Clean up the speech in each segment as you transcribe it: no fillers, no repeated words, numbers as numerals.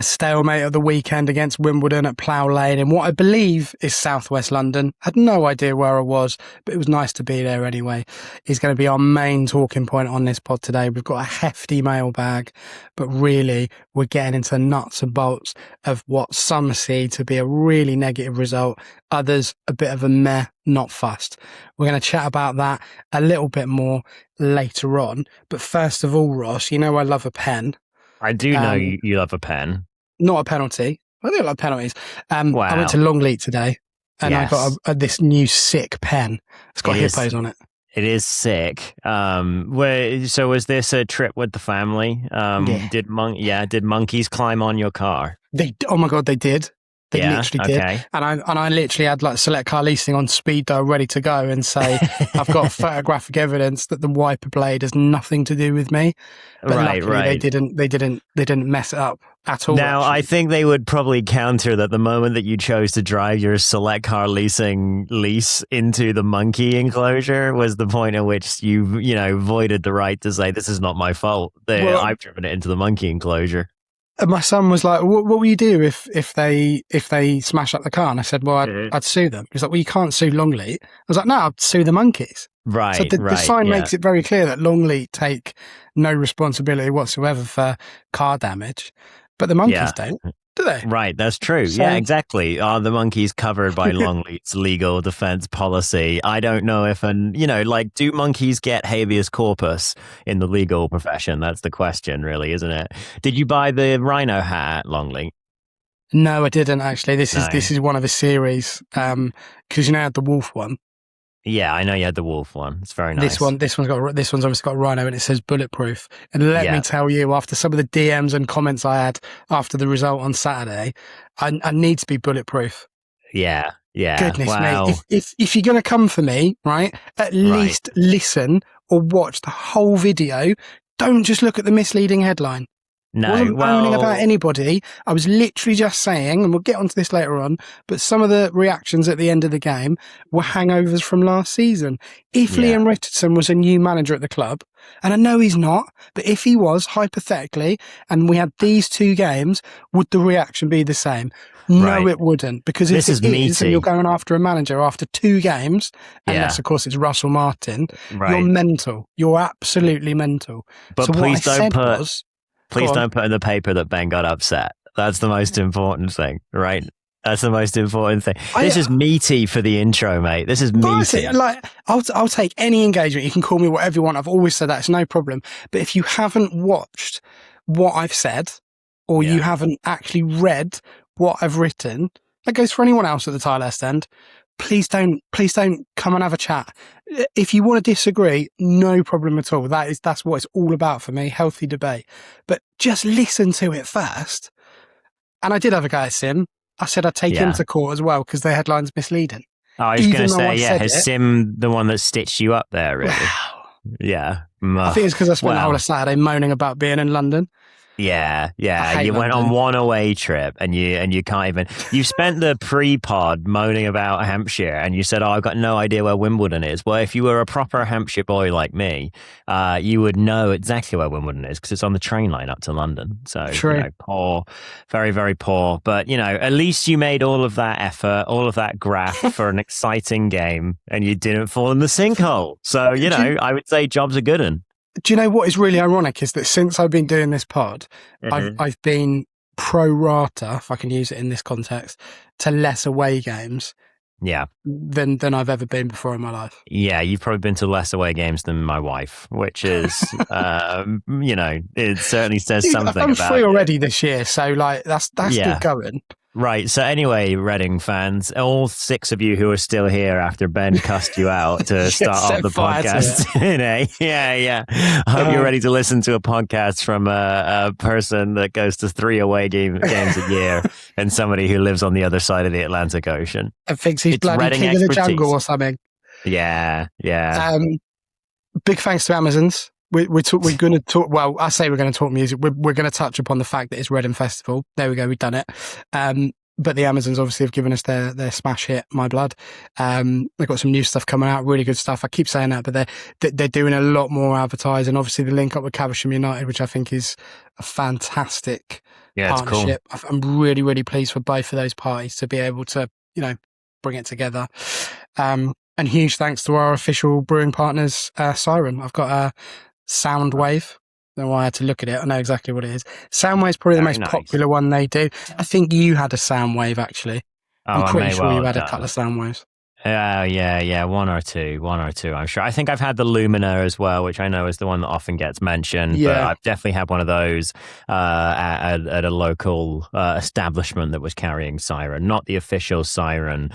A stalemate at the weekend against Wimbledon at Plough Lane in what I believe is southwest London. Had no idea where I was, but it was nice to be there anyway. Is going to be our main talking point on this pod today. We've got a hefty mailbag, but really we're getting into the nuts and bolts of what some see to be a really negative result, others a bit of a meh, not fussed. We're going to chat about that a little bit more later on. But first of all, Ross, you know I love a pen. I do know you love a pen. Not a penalty. I do like penalties. Wow. I went to Longleat today and Yes. I got this new sick pen. It's got hippos on it. It is sick. So was this a trip with the family? Yeah. Did monkeys climb on your car? Oh my God, they did. They literally did. Okay. And I literally had like select car leasing on speed dial ready to go and say, I've got photographic evidence that the wiper blade has nothing to do with me. But luckily they didn't mess it up at all. Now, actually. I think they would probably counter that the moment that you chose to drive your select car leasing lease into the monkey enclosure was the point at which you voided the right to say, this is not my fault. I've driven it into the monkey enclosure. And my son was like, what will you do if they smash up the car? And I said, well, I'd sue them. He's like, well, you can't sue Longleat. I was like, no, I'd sue the monkeys. Right. So the sign makes it very clear that Longleat take no responsibility whatsoever for car damage, but the monkeys don't, do they? Right, that's true. So, yeah, exactly. Are the monkeys covered by Longleat's legal defense policy? I don't know if, do monkeys get habeas corpus in the legal profession? That's the question, really, isn't it? Did you buy the rhino hat at Longleat? No, I didn't actually. This is one of a series because I had the wolf one. Yeah, I know you had the wolf one. It's very nice. This one's obviously got a rhino and it says bulletproof. And let me tell you, after some of the DMs and comments I had after the result on Saturday, I need to be bulletproof. Yeah. Goodness wow. me. If you're going to come for me, right, at least listen or watch the whole video. Don't just look at the misleading headline. No, I wasn't moaning about anybody. I was literally just saying, and we'll get onto this later on, but some of the reactions at the end of the game were hangovers from last season. If Leam Richardson was a new manager at the club, and I know he's not, but if he was, hypothetically, and we had these two games, would the reaction be the same? No, it wouldn't, because if it is, and you're going after a manager after two games, and that's, of course, it's Russell Martin, you're mental. You're absolutely mental. But so please don't Please don't put in the paper that Ben got upset. That's the most important thing, right? That's the most important thing. This is meaty for the intro, mate. This is meaty. I'll take any engagement. You can call me whatever you want. I've always said that. It's no problem. But if you haven't watched what I've said, or you haven't actually read what I've written, that goes for anyone else at the Tilehurst end. Please don't come and have a chat. If you want to disagree, no problem at all. That's what it's all about for me, healthy debate. But just listen to it first. And I did have a guy at Sim. I said I'd take him to court as well because the headline's misleading. Oh, I was going to say, has Sim the one that stitched you up there, really? Wow. Yeah. I think it's because I spent the whole of Saturday moaning about being in London. Yeah. You went on one away trip and you can't even. You spent the pre-pod moaning about Hampshire and you said, I've got no idea where Wimbledon is. Well, if you were a proper Hampshire boy like me, you would know exactly where Wimbledon is because it's on the train line up to London. So, poor, very, very poor. But, at least you made all of that effort, all of that graft for an exciting game and you didn't fall in the sinkhole. So, I would say job's a good one. Do you know what is really ironic is that since I've been doing this pod, I've been pro rata, if I can use it in this context, to less away games than I've ever been before in my life. Yeah, you've probably been to less away games than my wife, which is, it certainly says something I'm about free already this year, so that's good going. Right. So anyway, Reading fans, all 6 of you who are still here after Ben cussed you out to start off the podcast today. Yeah. I hope you're ready to listen to a podcast from a person that goes to 3 away games a year and somebody who lives on the other side of the Atlantic Ocean. And thinks he's bloody king of the jungle or something. Yeah. Big thanks to Amazons. We're going to talk. Well, I say we're going to talk music. We're going to touch upon the fact that it's Reading Festival. There we go. We've done it. But the Amazons obviously have given us their smash hit, My Blood. They've got some new stuff coming out, really good stuff. I keep saying that, but they're doing a lot more advertising. Obviously, the link up with Caversham United, which I think is a fantastic Yeah, it's cool. partnership. I'm really, really pleased for both of those parties to be able to, bring it together. And huge thanks to our official brewing partners, Siren. I've got a Soundwave. I don't know why I had to look at it. I know exactly what it is. Soundwave's probably the most popular one they do. I think you had a Soundwave, actually. I'm pretty sure you had a couple of Soundwaves. Yeah, one or two, I'm sure. I think I've had the Lumina as well, which I know is the one that often gets mentioned, but I've definitely had one of those at a local establishment that was carrying Siren, not the official Siren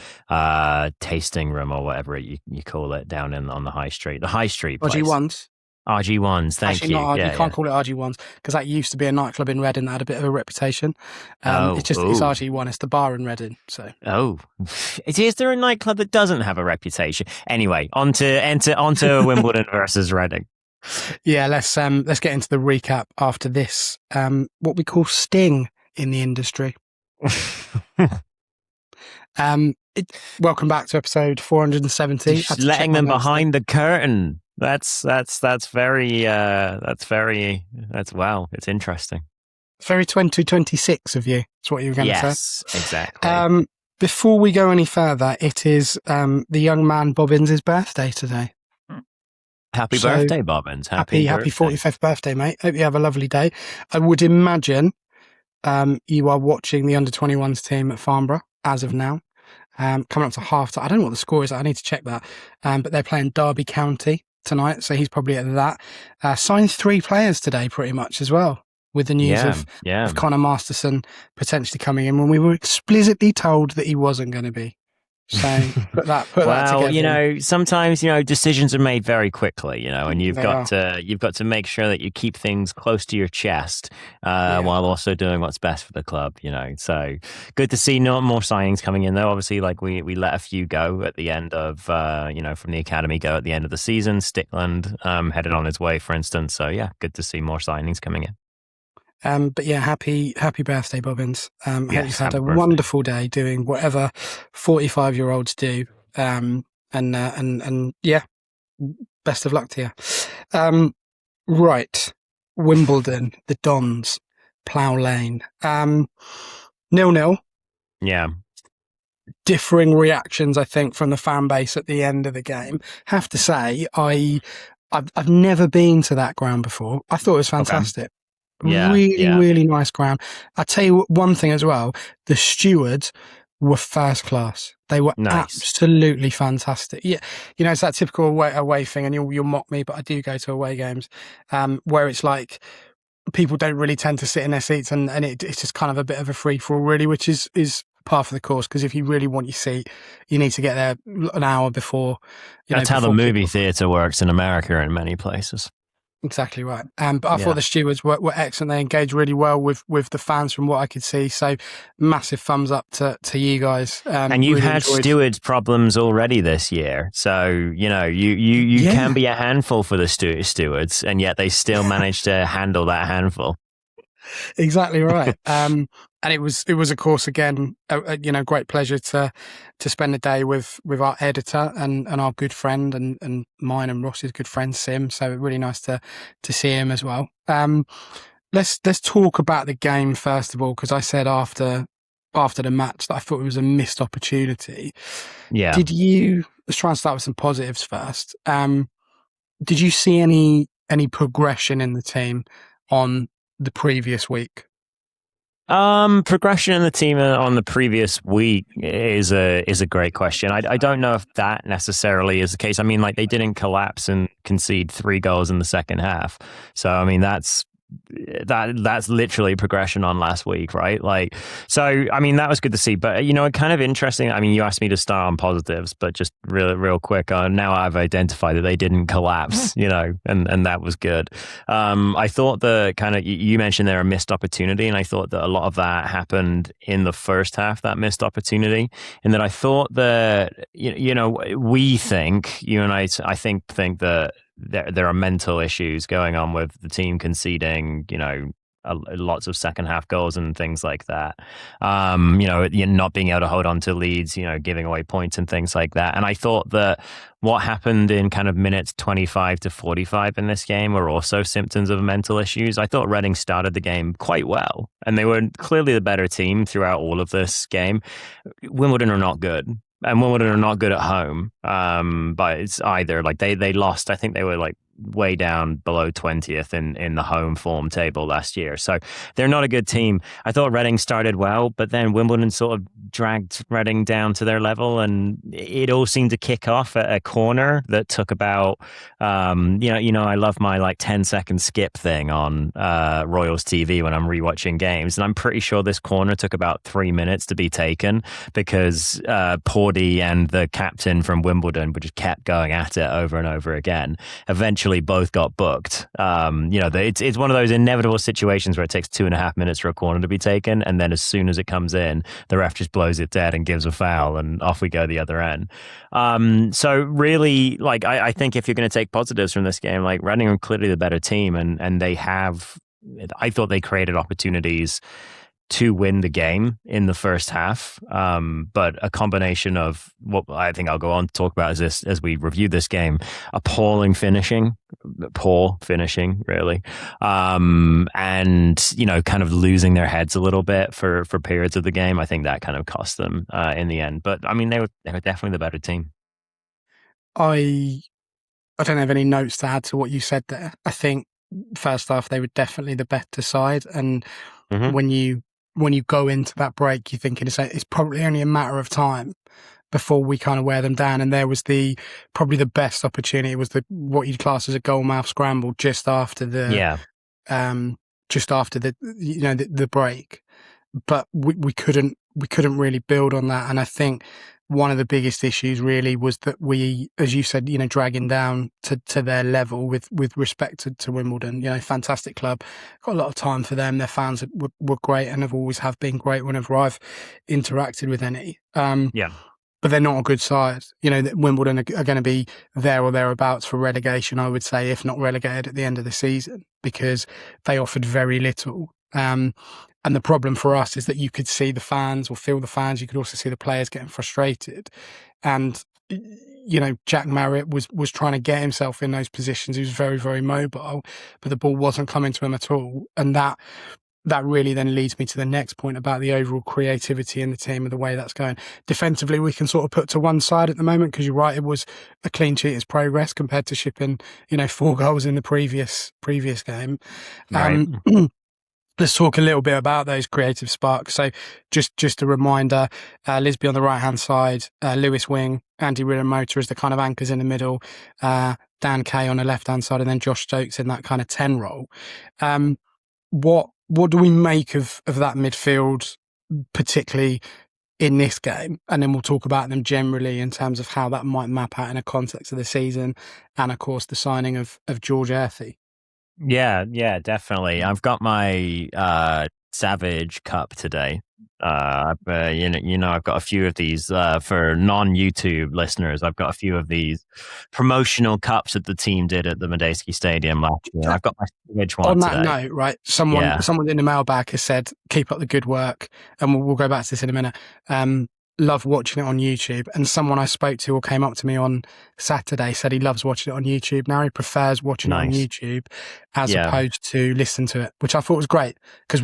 tasting room or whatever you call it down on the high street. The high street place. RG1s. RG1s, thank you. Actually, you can't call it RG1s because that used to be a nightclub in Reading that had a bit of a reputation. It's RG1. It's the bar in Reading. So. Is there a nightclub that doesn't have a reputation? Anyway, onto Wimbledon versus Reading. Yeah, let's get into the recap after this. What we call sting in the industry. Welcome back to episode 470. Just letting them behind the curtain. That's wow. It's interesting. It's very 2026 of you. That's what you were going to say. Yes, exactly. Before we go any further, it is the young man Bobbins' birthday today. Happy birthday, Bobbins. Happy 45th birthday, mate. Hope you have a lovely day. I would imagine you are watching the under-21s team at Farnborough as of now. Coming up to half time. I don't know what the score is. I need to check that. But they're playing Derby County tonight, so he's probably at that. Signed 3 players today pretty much as well, with the news of Connor Masterson potentially coming in when we were explicitly told that he wasn't going to be. So put that together. Sometimes decisions are made very quickly, and you've got to make sure that you keep things close to your chest while also doing what's best for the club. So good to see no more signings coming in though. Obviously, like we let a few go at the end of from the academy go at the end of the season. Stickland headed on his way, for instance. So yeah, good to see more signings coming in. But yeah, happy birthday, Bobbins. Hope you've had a wonderful day doing whatever 45-year-olds do. And yeah, best of luck to you. Right. Wimbledon, the Dons, Plough Lane. 0-0. Yeah. Differing reactions, I think, from the fan base at the end of the game. Have to say, I've never been to that ground before. I thought it was fantastic. Okay. Really nice ground. I'll tell you one thing as well. The stewards were first class. They were absolutely fantastic. Yeah, it's that typical away thing, and you'll mock me, but I do go to away games where it's like people don't really tend to sit in their seats, and it's just kind of a bit of a free for all, really, which is par for the course. Because if you really want your seat, you need to get there an hour before. That's how the movie theatre works in America and many places. Exactly right. But I thought the stewards were excellent. They engaged really well with the fans from what I could see. So massive thumbs up to you guys. And you've really had stewards problems already this year. So, you can be a handful for the stewards, and yet they still manage to handle that handful. Exactly right. And it was of course again great pleasure to spend the day with our editor and our good friend and mine and Ross's good friend Sim. So really nice to see him as well. Let's talk about the game first of all, because I said after the match that I thought it was a missed opportunity. Yeah. Let's try and start with some positives first. Did you see any progression in the team on the previous week? Progression in the team on the previous week is a great question. I don't know if that necessarily is the case. I mean, like, they didn't collapse and concede 3 goals in the second half. So, I mean, that's literally progression on last week, right? Like, so I mean, that was good to see, but kind of interesting. I mean, you asked me to start on positives, but just real quick, now I've identified that they didn't collapse, and that was good. I thought you mentioned there a missed opportunity, and I thought that a lot of that happened in the first half, that missed opportunity, and that I thought that we think, you and I think that there are mental issues going on with the team conceding, lots of second half goals and things like that. You're not being able to hold on to leads, giving away points and things like that. And I thought that what happened in kind of minutes 25 to 45 in this game were also symptoms of mental issues. I thought Reading started the game quite well, and they were clearly the better team throughout all of this game. Wimbledon are not good. And Wimbledon are not good at home, but it's either like they lost. I think they were like way down below 20th in the home form table last year. So they're not a good team. I thought Reading started well, but then Wimbledon sort of dragged Reading down to their level, and it all seemed to kick off at a corner that took about, I love my like 10-second skip thing on Royals TV when I'm rewatching games. And I'm pretty sure this corner took about 3 minutes to be taken because Pawdy and the captain from Wimbledon just kept going at it over and over again. Eventually both got booked. It's one of those inevitable situations where it takes 2.5 minutes for a corner to be taken, and then as soon as it comes in, the ref just blows it dead and gives a foul, and off we go the other end. So really, like, I think if you're going to take positives from this game, like Reading are clearly the better team, and they have. I thought they created opportunities to win the game in the first half. But a combination of what I think I'll go on to talk about is this as we review this game, poor finishing, really. And, kind of losing their heads a little bit for periods of the game. I think that kind of cost them in the end. But I mean, they were definitely the better team. I don't have any notes to add to what you said there. I think first half, they were definitely the better side. And when you go into that break, you're thinking it's probably only a matter of time before we kind of wear them down. And there was probably the best opportunity. It was what you'd class as a goal mouth scramble just after the break. But we couldn't really build on that. And I think one of the biggest issues really was that we, as you said, dragging down to their level with respect to Wimbledon. Fantastic club, got a lot of time for them. Their fans were great and have been great whenever I've interacted with any. But they're not a good side. That Wimbledon are going to be there or thereabouts for relegation, I would say, if not relegated at the end of the season, because they offered very little. And the problem for us is that you could see the fans or feel the fans. You could also see the players getting frustrated. And, Jack Marriott was trying to get himself in those positions. He was very, very mobile, but the ball wasn't coming to him at all. And that really then leads me to the next point about the overall creativity in the team and the way that's going. Defensively, we can sort of put to one side at the moment because you're right, it was a clean sheet as progress compared to shipping, 4 goals in the previous game. Right. Let's talk a little bit about those creative sparks. So just a reminder, Lisby on the right-hand side, Lewis wing, Andy Ridder Motor as the kind of anchors in the middle, Dan Kay on the left-hand side, and then Josh Stokes in that kind of 10 role. What do we make of that midfield, particularly in this game? And then we'll talk about them generally in terms of how that might map out in a context of the season and, of course, the signing of George Earthy. Yeah, definitely. I've got my Savage Cup today. I've got a few of these for non-YouTube listeners. I've got a few of these promotional cups that the team did at the Medeski Stadium last year. I've got my Savage one today. On that note, right? Someone in the mailbag has said, "Keep up the good work," and we'll go back to this in a minute. Love watching it on YouTube, and someone I spoke to or came up to me on Saturday said he loves watching it on YouTube. Now he prefers watching it on YouTube as opposed to listen to it, which I thought was great because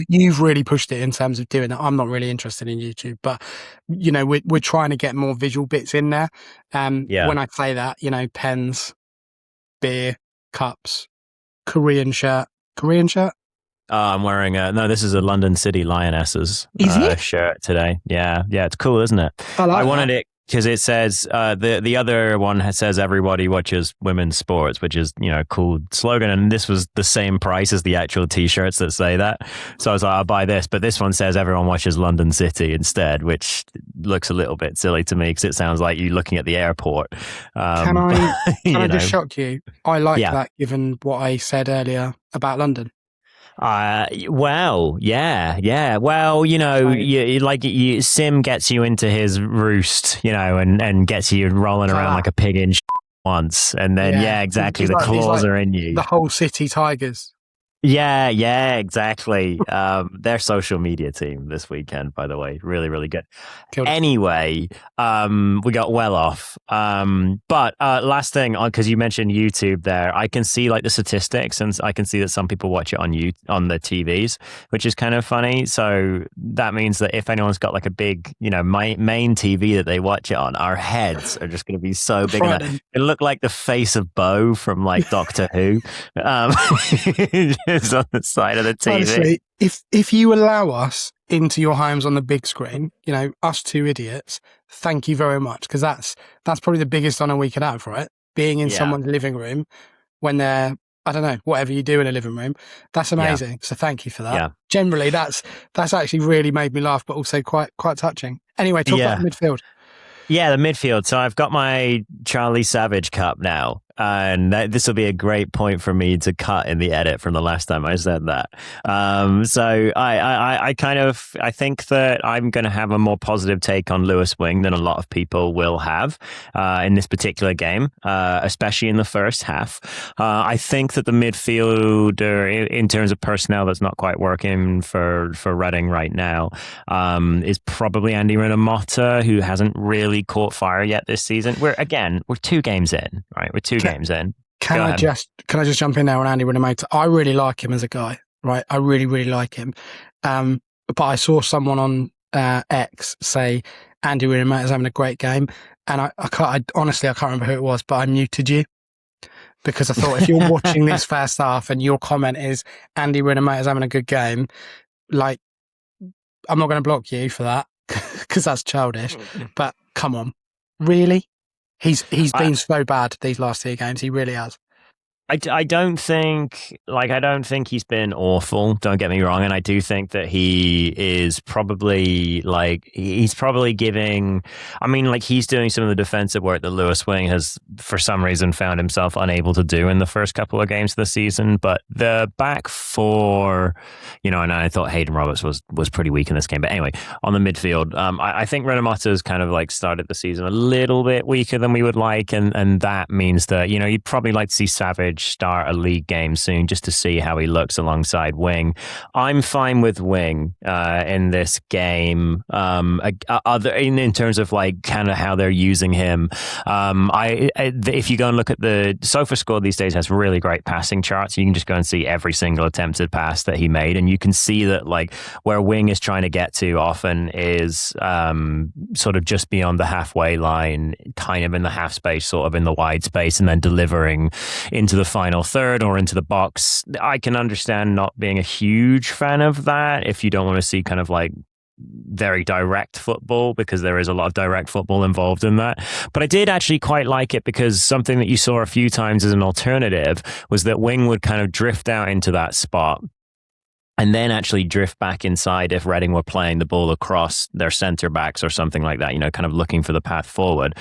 you've really pushed it in terms of doing that. I'm not really interested in YouTube, but we're trying to get more visual bits in there. When I say that, pens, beer, cups, Korean shirt. I'm wearing this is a London City Lionesses shirt today. Yeah, it's cool, isn't it? I wanted it because it says the other one says everybody watches women's sports, which is cool slogan, and this was the same price as the actual t-shirts that say that. So I was like, I'll buy this, but this one says everyone watches London City instead, which looks a little bit silly to me because it sounds like you looking at the airport. Can I just shock you? I like that given what I said earlier about London. Well, yeah. Well, Sim gets you into his roost, and gets you rolling around like a pig in once. And then, exactly. The claws are in you. The whole city tigers. Yeah, exactly. Their social media team this weekend, by the way, really, really good. Anyway, we got well off. But last thing, because you mentioned YouTube there, I can see like the statistics, and I can see that some people watch it on the TVs, which is kind of funny. So that means that if anyone's got like a big, main TV that they watch it on, our heads are just going to be so big. It look like the face of Bo from like Doctor Who. Is on the side of the TV. Honestly, if you allow us into your homes on the big screen, us two idiots, thank you very much, because that's probably the biggest honour we could have, right? Being in someone's living room when they're, I don't know, whatever you do in a living room, that's amazing. Yeah. So thank you for that. Yeah. Generally, that's actually really made me laugh, but also quite touching. Anyway, talk about the midfield. Yeah, the midfield. So I've got my Charlie Savage cup now. And this will be a great point for me to cut in the edit from the last time I said that. So I think that I'm going to have a more positive take on Lewis Wing than a lot of people will have in this particular game, especially in the first half. I think that the midfielder, in terms of personnel, that's not quite working for Reading right now, is probably Andy Rinomhota, who hasn't really caught fire yet this season. We're 2 games in, right? We're 2 games in. Can I just jump in there on Andy Rinomhota? I really like him as a guy, right? I really, really like him. But I saw someone on X say Andy Rinomhota's having a great game, and I honestly can't remember who it was, but I muted you because I thought, if you're watching this first half and your comment is Andy Rinomhota's having a good game, like, I'm not going to block you for that because that's childish. But come on, really? He's been so bad these last 2 games. He really has. I don't think he's been awful. Don't get me wrong, and I do think that he is probably giving. I mean, like, he's doing some of the defensive work that Lewis Wing has, for some reason, found himself unable to do in the first couple of games of the season. But the back four, and I thought Hayden Roberts was pretty weak in this game. But anyway, on the midfield, I think Rinomhota has kind of like started the season a little bit weaker than we would like, and that means that you'd probably like to see Savage start a league game soon just to see how he looks alongside Wing. I'm fine with Wing in this game. In terms of like kind of how they're using him, if you go and look at the SofaScore these days, has really great passing charts. You can just go and see every single attempted pass that he made, and you can see that like where Wing is trying to get to often is sort of just beyond the halfway line, kind of in the half space, sort of in the wide space, and then delivering into the final third or into the box. I can understand not being a huge fan of that if you don't want to see kind of like very direct football, because there is a lot of direct football involved in that. But I did actually quite like it, because something that you saw a few times as an alternative was that Wing would kind of drift out into that spot and then actually drift back inside if Reading were playing the ball across their centre backs or something like that, kind of looking for the path forward.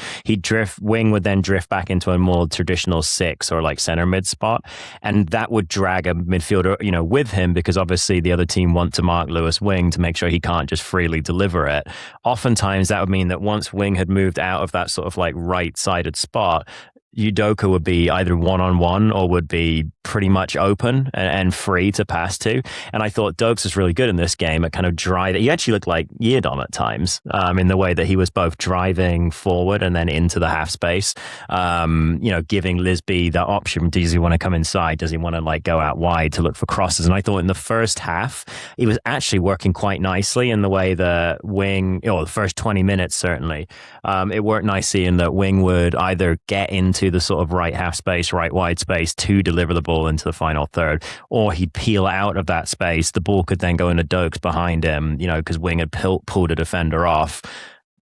Wing would then drift back into a more traditional 6 or like centre mid spot, and that would drag a midfielder, with him, because obviously the other team want to mark Lewis Wing to make sure he can't just freely deliver it. Oftentimes that would mean that once Wing had moved out of that sort of like right-sided spot, Udoka would be either one-on-one or would be pretty much open and free to pass to. And I thought Dokes was really good in this game at kind of driving. He actually looked like Yiadom at times in the way that he was both driving forward and then into the half space, giving Lisby that option. Does he want to come inside? Does he want to like go out wide to look for crosses? And I thought in the first half, he was actually working quite nicely in the way that Wing, the first 20 minutes certainly, it worked nicely in that Wing would either get into the sort of right half space, right wide space to deliver the ball into the final third, or he'd peel out of that space. The ball could then go into Dokes behind him, because Wing had pulled a defender off.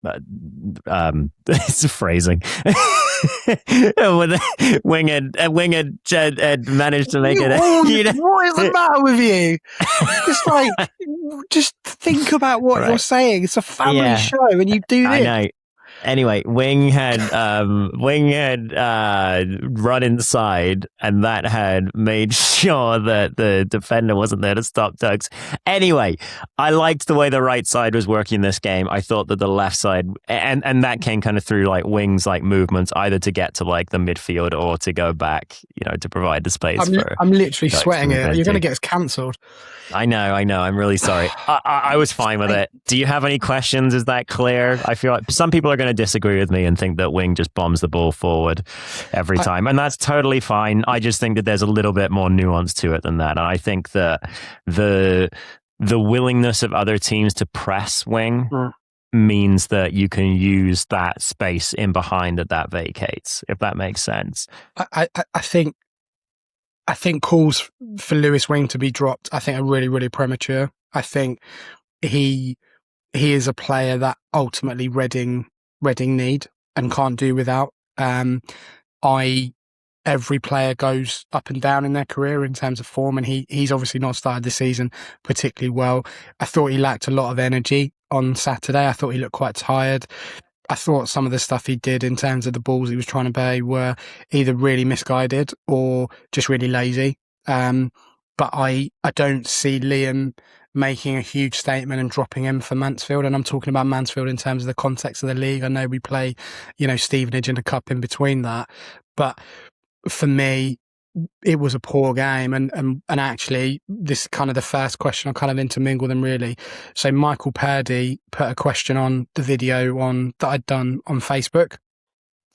It's phrasing. Wing had managed to make it. What is the matter with you? It's like, just think about what you're saying. It's a family show, and you do this. I know. Anyway, Wing had run inside, and that had made sure that the defender wasn't there to stop Tugs. Anyway, I liked the way the right side was working this game. I thought that the left side, and that came kind of through like Wing's like movements, either to get to like the midfield or to go back, to provide the space. I'm literally sweating it. You're going to get us cancelled. I know. I'm really sorry. I was fine with it. Do you have any questions? Is that clear? I feel like some people are going to disagree with me and think that Wing just bombs the ball forward every time. And that's totally fine. I just think that there's a little bit more nuance to it than that. And I think that the willingness of other teams to press Wing means that you can use that space in behind that vacates, if that makes sense. I think calls for Lewis Wing to be dropped, I think, are really, really premature. I think he is a player that ultimately Reading need and can't do without. Every player goes up and down in their career in terms of form, and he's obviously not started the season particularly well. I thought he lacked a lot of energy on Saturday. I thought he looked quite tired. I thought some of the stuff he did in terms of the balls he was trying to play were either really misguided or just really lazy. But I don't see Liam making a huge statement and dropping him for Mansfield. And I'm talking about Mansfield in terms of the context of the league. I know we play, Stevenage in the cup in between that. But for me, it was a poor game. And actually, this is kind of the first question. I'll kind of intermingle them really. So Michael Purdy put a question on the video that I'd done on Facebook.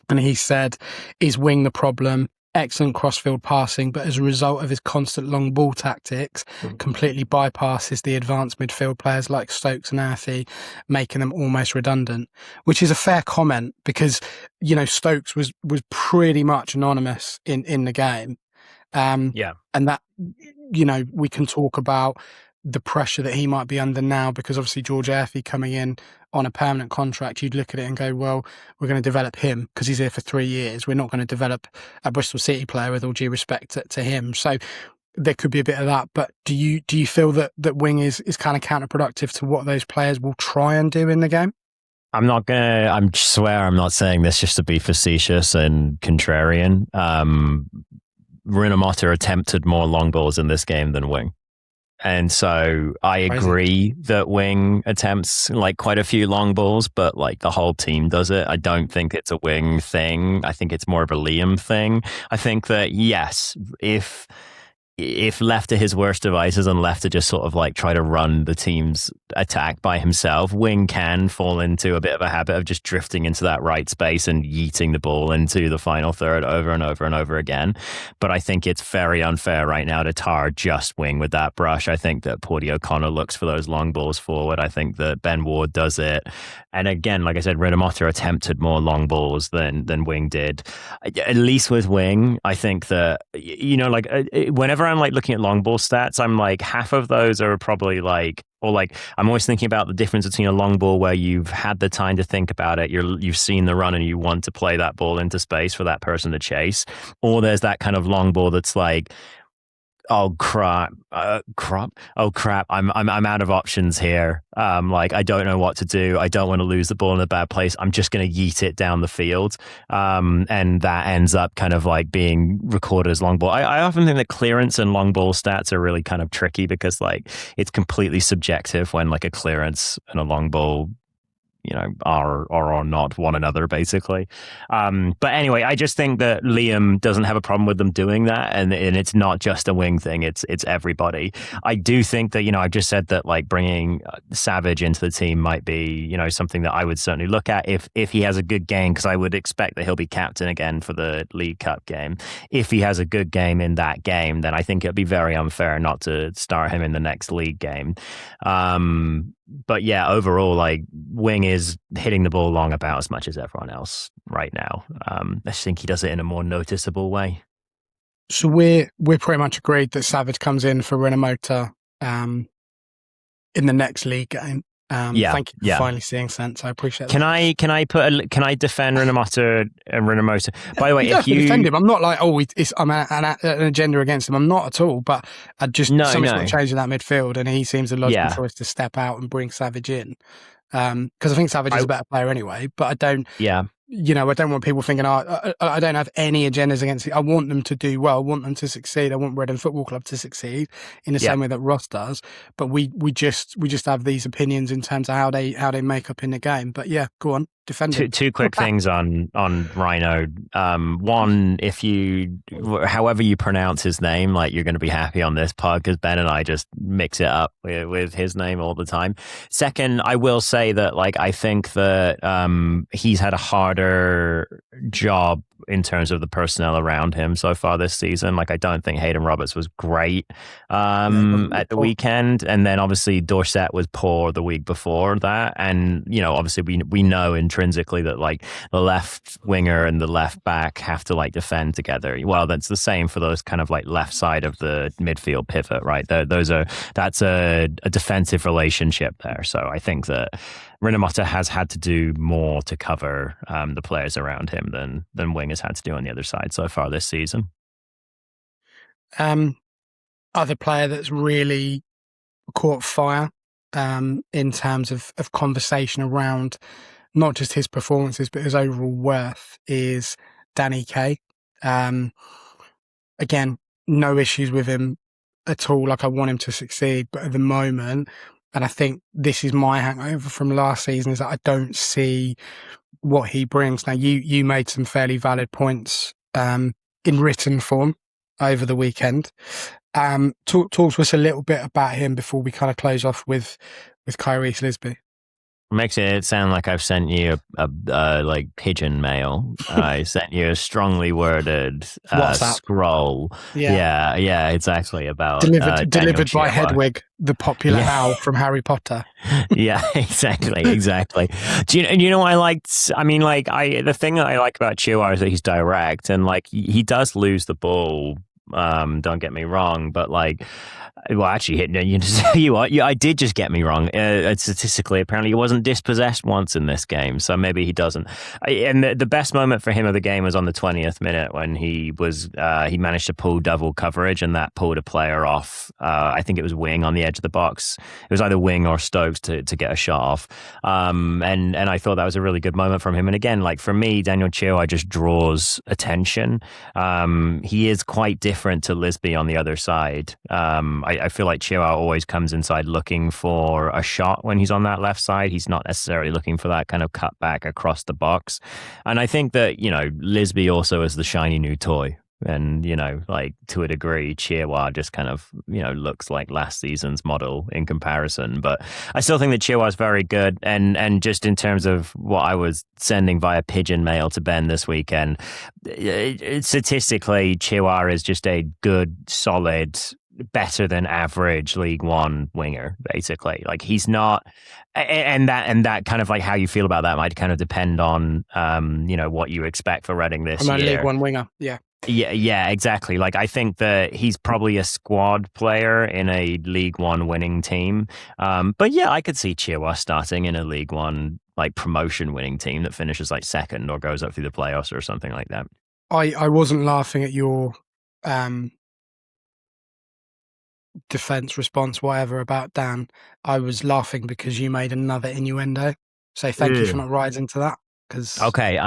And he said, is Wing the problem? Excellent crossfield passing, but as a result of his constant long ball tactics, completely bypasses the advanced midfield players like Stokes and Arthey, making them almost redundant, which is a fair comment because, Stokes was pretty much anonymous in the game. And that, we can talk about the pressure that he might be under now because obviously George Arthey coming in on a permanent contract, you'd look at it and go, well, we're going to develop him because he's here for 3 years. We're not going to develop a Bristol City player with all due respect to him. So there could be a bit of that. But do you feel that Wing is kind of counterproductive to what those players will try and do in the game? I swear I'm not saying this just to be facetious and contrarian. Rinomhota attempted more long balls in this game than Wing. And so I agree that Wing attempts like quite a few long balls, but like the whole team does it. I don't think it's a Wing thing. I think it's more of a Liam thing. I think that, yes, if left to his worst devices and left to just sort of like try to run the team's attack by himself, Wing can fall into a bit of a habit of just drifting into that right space and yeeting the ball into the final third over and over and over again. But I think it's very unfair right now to tar just Wing with that brush. I think that Porty O'Connor looks for those long balls forward. I think that Ben Ward does it. And again, like I said, Rinomhota attempted more long balls than Wing did. At least with Wing, I think that, whenever I'm like looking at long ball stats, I'm like half of those are probably I'm always thinking about the difference between a long ball where you've had the time to think about it, you've seen the run and you want to play that ball into space for that person to chase, or there's that kind of long ball that's like, oh crap, I'm out of options here. I don't know what to do. I don't want to lose the ball in a bad place. I'm just going to yeet it down the field. And that ends up kind of like being recorded as long ball. I often think that clearance and long ball stats are really kind of tricky because like it's completely subjective when like a clearance and a long ball are not one another, basically. But anyway, I just think that Liam doesn't have a problem with them doing that, and it's not just a Wing thing, it's everybody. I do think that, I've just said that like bringing Savage into the team might be, something that I would certainly look at if he has a good game, because I would expect that he'll be captain again for the League Cup game. If he has a good game in that game, then I think it'd be very unfair not to start him in the next league game. But yeah, overall, like Wing is hitting the ball long about as much as everyone else right now. I just think he does it in a more noticeable way. So we're pretty much agreed that Savage comes in for Rinomhota in the next league game. Thank you for finally seeing sense. I appreciate that. Can I defend Rinomhota and Rinomhota? By the way, if you defend him, I'm not like I'm an agenda against him. I'm not at all. But something's got to change in that midfield, and he seems a logical choice to step out and bring Savage in. Because I think Savage is a better player anyway, but I don't. Yeah. I don't want people thinking, I don't have any agendas against it. I want them to do well. I want them to succeed. I want Reading Football Club to succeed in the same way that Ross does. But we just have these opinions in terms of how they make up in the game. But yeah, go on. Two quick things on Rhino. One, however you pronounce his name, like you're going to be happy on this pod because Ben and I just mix it up with his name all the time. Second, I will say that like I think that he's had a harder job in terms of the personnel around him so far this season. Like I don't think Hayden Roberts was great at the weekend, and then obviously Dorset was poor the week before that, and obviously we know intrinsically that like the left winger and the left back have to like defend together. Well, that's the same for those kind of like left side of the midfield pivot, right? That's a defensive relationship there. So I think that Rinomhota has had to do more to cover the players around him than Wing has had to do on the other side so far this season. Other player that's really caught fire in terms of conversation around not just his performances but his overall worth is Danny Kaye. Again, no issues with him at all. Like I want him to succeed, but at the moment, and I think this is my hangover from last season, is that I don't see what he brings. Now, you made some fairly valid points in written form over the weekend. Talk to us a little bit about him before we kind of close off with Kyrese Lisby. Makes it sound like I've sent you a like pigeon mail. I sent you a strongly worded scroll. Yeah, exactly. About delivered by Hedwig, the popular owl from Harry Potter. Yeah, exactly. Do you know what I liked? I mean, like the thing that I like about Chihuahua is that he's direct, and like he does lose the ball. Don't get me wrong, but like, well, actually, I did just get me wrong. Statistically, apparently, he wasn't dispossessed once in this game, so maybe he doesn't. And the best moment for him of the game was on the 20th minute when he managed to pull double coverage, and that pulled a player off. I think it was Wing on the edge of the box. It was either Wing or Stokes to get a shot off. And I thought that was a really good moment from him. And again, like for me, Daniel Chihuahua just draws attention. He is quite different to Lisby on the other side. I feel like Chihuahua always comes inside looking for a shot when he's on that left side. He's not necessarily looking for that kind of cut back across the box. And I think that, Lisby also is the shiny new toy. And, like to a degree, Chihuahua just kind of, looks like last season's model in comparison. But I still think that Chihuahua is very good. And just in terms of what I was sending via pigeon mail to Ben this weekend, statistically, Chihuahua is just a good, solid, better than average League One winger, basically. Like he's not, and that kind of like how you feel about that might kind of depend on, what you expect for Reading this year. I'm a League One winger, yeah. Yeah, exactly. Like I think that he's probably a squad player in a League One winning team. But yeah, I could see Chihuahua starting in a League One like promotion winning team that finishes like second or goes up through the playoffs or something like that. I wasn't laughing at your defense response, whatever, about Dan. I was laughing because you made another innuendo. So thank you for not rising to that. Okay,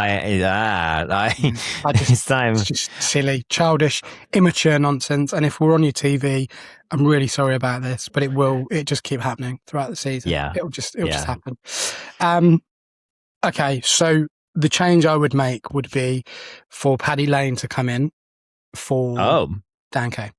it's just silly, childish, immature nonsense. And if we're on your TV, I'm really sorry about this, but it just keep happening throughout the season. Yeah, it'll just happen. Okay, so the change I would make would be for Paddy Lane to come in for Dan Kaye.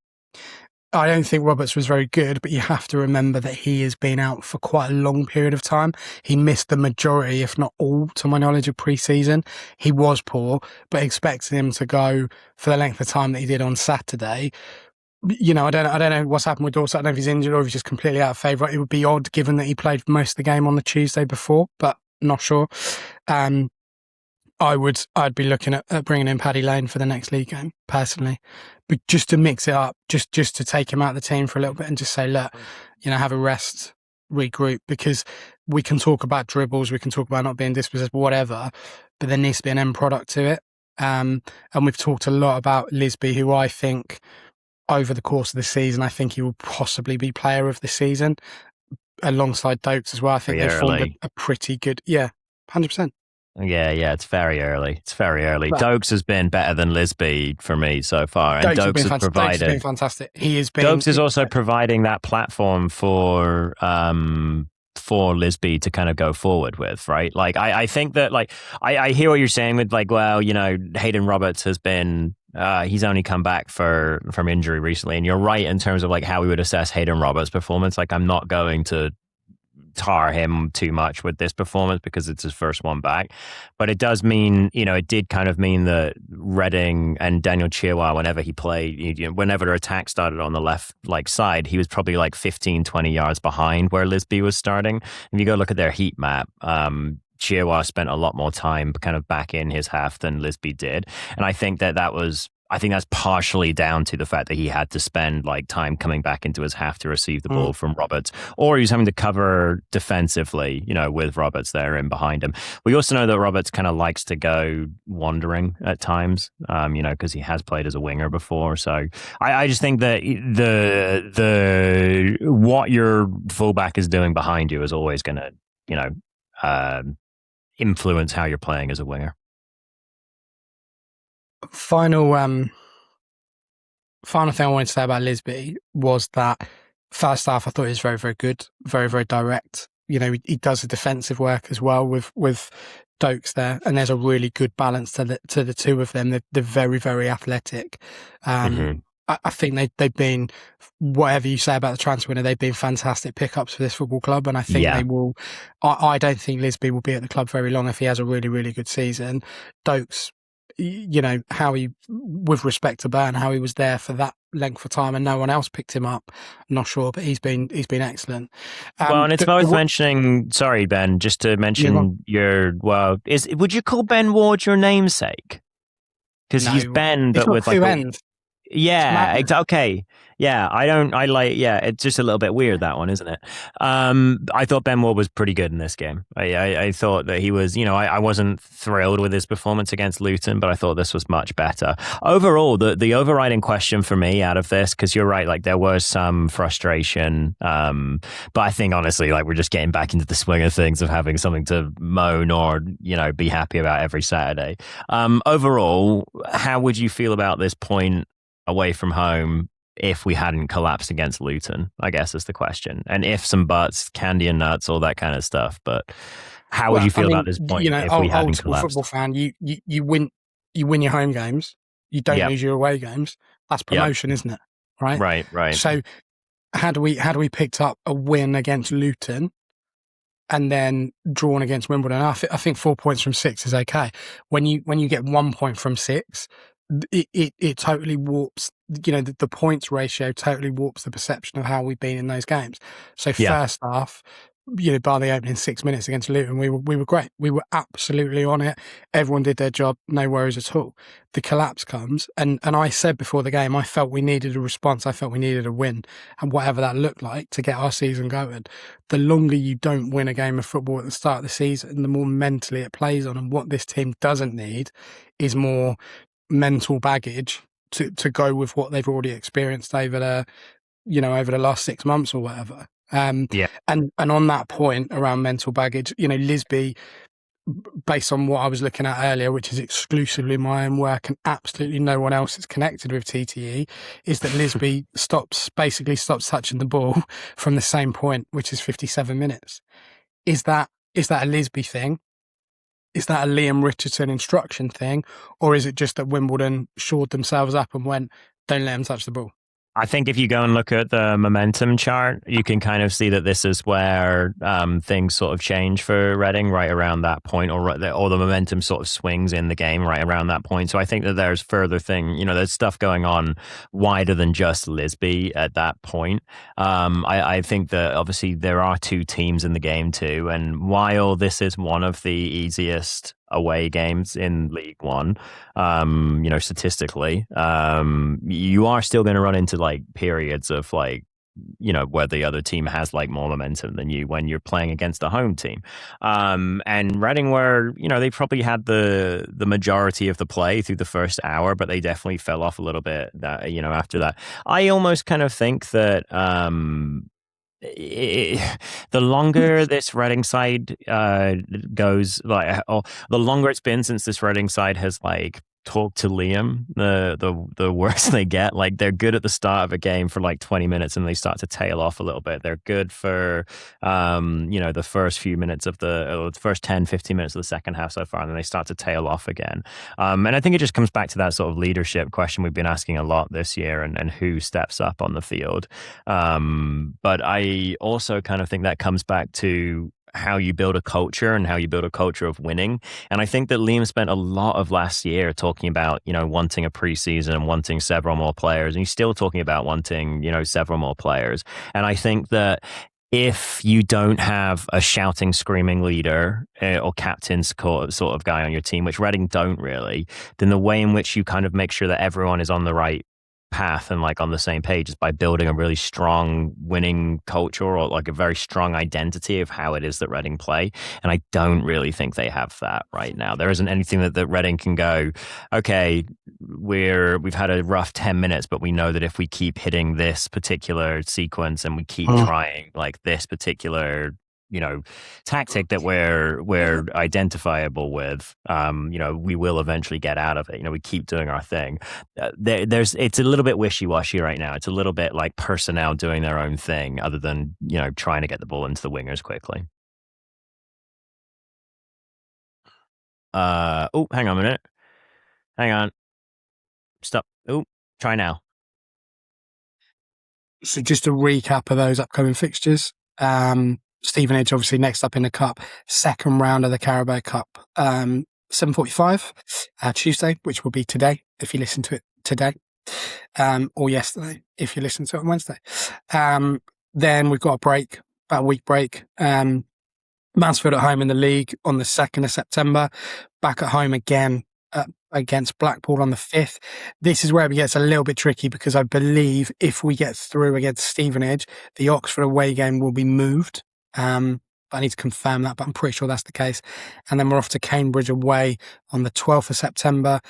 I don't think Roberts was very good, but you have to remember that he has been out for quite a long period of time. He missed the majority, if not all, to my knowledge, of pre-season. He was poor, but expecting him to go for the length of time that he did on Saturday, I don't know what's happened with Dorset. I don't know if he's injured or if he's just completely out of favour. It would be odd given that he played most of the game on the Tuesday before, but not sure. I'd be looking at bringing in Paddy Lane for the next league game, personally. But just to mix it up, just to take him out of the team for a little bit and just say, look, have a rest, regroup, because we can talk about dribbles, we can talk about not being dispossessed, whatever, but there needs to be an end product to it. And we've talked a lot about Lisby, who I think over the course of the season, I think he will possibly be player of the season. alongside Dokes as well. I think they formed a pretty good, 100%. Yeah, it's very early. Well, Dokes has been better than Lisby for me so far, and Dokes has provided. Dokes has been fantastic. Dokes is also providing that platform for Lisby to kind of go forward with, right? Like, I think that, like, I hear what you're saying with, like, well, Hayden Roberts has been. He's only come back from injury recently, and you're right in terms of like how we would assess Hayden Roberts' performance. Like, I'm not going to tar him too much with this performance because it's his first one back, but it does mean, it did kind of mean that Reading and Daniel Chirwa, whenever he played, whenever their attack started on the left side, he was probably like 15-20 yards behind where Lisby was starting. If you go look at their heat map, Chirwa spent a lot more time kind of back in his half than Lisby did, and I think that's partially down to the fact that he had to spend like time coming back into his half to receive the ball from Roberts, or he was having to cover defensively, with Roberts there in behind him. We also know that Roberts kind of likes to go wandering at times, because he has played as a winger before. So I just think that the what your fullback is doing behind you is always going to, influence how you're playing as a winger. Final thing I wanted to say about Lisby was that first half I thought he was very, very good, very, very direct. He does the defensive work as well with Dokes there, and there's a really good balance to the two of them. They're very, very athletic. I think they've been, whatever you say about the transfer window, they've been fantastic pickups for this football club, and I think they will. I don't think Lisby will be at the club very long if he has a really, really good season. Dokes, how he, with respect to Byrne, how he was there for that length of time and no one else picked him up. I'm not sure, but he's been excellent. Well, and it's worth mentioning. Sorry, Ben, just to mention would you call Ben Ward your namesake? Because he's Ben, but with like ends. Yeah, okay. Yeah, it's just a little bit weird, that one, isn't it? I thought Ben Ward was pretty good in this game. I thought that he was, I wasn't thrilled with his performance against Luton, but I thought this was much better. Overall, the overriding question for me out of this, because you're right, like there was some frustration, but I think honestly, like we're just getting back into the swing of things of having something to moan or, be happy about every Saturday. Overall, how would you feel about this point away from home if we hadn't collapsed against Luton, I guess is the question. And if some buts, candy and nuts, all that kind of stuff. But how would you feel about this point if we hadn't collapsed? Football fan, you win your home games, you don't lose your away games. That's promotion, isn't it? Right. Right. So had we picked up a win against Luton and then drawn against Wimbledon, I think 4 points from 6 is okay. When you get 1 point from 6, it totally warps, the points ratio totally warps the perception of how we've been in those games. So first half, by the opening 6 minutes against Luton, we were great. We were absolutely on it. Everyone did their job, no worries at all. The collapse comes, and I said before the game, I felt we needed a response. I felt we needed a win, and whatever that looked like to get our season going. The longer you don't win a game of football at the start of the season, the more mentally it plays on. And what this team doesn't need is more mental baggage to go with what they've already experienced over the last 6 months or whatever. And on that point around mental baggage, Lisby, based on what I was looking at earlier, which is exclusively my own work and absolutely no one else is connected with TTE, is that Lisby stops touching the ball from the same point, which is 57 minutes. Is that a Lisby thing? Is that a Leam Richardson instruction thing? Or is it just that Wimbledon shored themselves up and went, don't let him touch the ball? I think if you go and look at the momentum chart, you can kind of see that this is where things sort of change for Reading right around that point, or the momentum sort of swings in the game right around that point. So I think that there's further there's stuff going on wider than just Lisby at that point. I think that obviously there are two teams in the game too, and while this is one of the easiest away games in League One, statistically, you are still going to run into like periods of like, where the other team has like more momentum than you when you're playing against a home team. And Reading were, they probably had the majority of the play through the first hour, but they definitely fell off a little bit after that. I almost kind of think that, the longer this Reading side goes, like, or the longer it's been since this Reading side has like talk to Liam, the worse they get. Like, they're good at the start of a game for like 20 minutes and they start to tail off a little bit. They're good for the first few minutes of the first 10-15 minutes of the second half so far, and then they start to tail off again. And I think it just comes back to that sort of leadership question we've been asking a lot this year, and who steps up on the field. But I also kind of think that comes back to how you build a culture and how you build a culture of winning. And I think that Liam spent a lot of last year talking about, wanting a preseason and wanting several more players. And he's still talking about wanting, several more players. And I think that if you don't have a shouting, screaming leader or captain sort of guy on your team, which Reading don't really, then the way in which you kind of make sure that everyone is on the right path and like on the same page is by building a really strong winning culture, or like a very strong identity of how it is that Reading play. And I don't really think they have that right now. There isn't anything that Reading can go, okay, we've had a rough 10 minutes, but we know that if we keep hitting this particular sequence and we keep trying like this particular tactic that we're identifiable with, we will eventually get out of it. We keep doing our thing. It's a little bit wishy-washy right now. It's a little bit like personnel doing their own thing, other than trying to get the ball into the wingers quickly. Hang on a minute. Hang on. Stop. Try now. So just a recap of those upcoming fixtures. Stevenage obviously next up in the cup, second round of the Carabao Cup, 7:45 Tuesday, which will be today if you listen to it today, or yesterday if you listen to it on Wednesday. Then we've got a break, about a week break. Mansfield at home in the league on the 2nd of September, back at home again against Blackpool on the 5th. This is where it gets a little bit tricky, because I believe if we get through against Stevenage, the Oxford away game will be moved. I need to confirm that, but I'm pretty sure that's the case. And then we're off to Cambridge away on the 12th of September,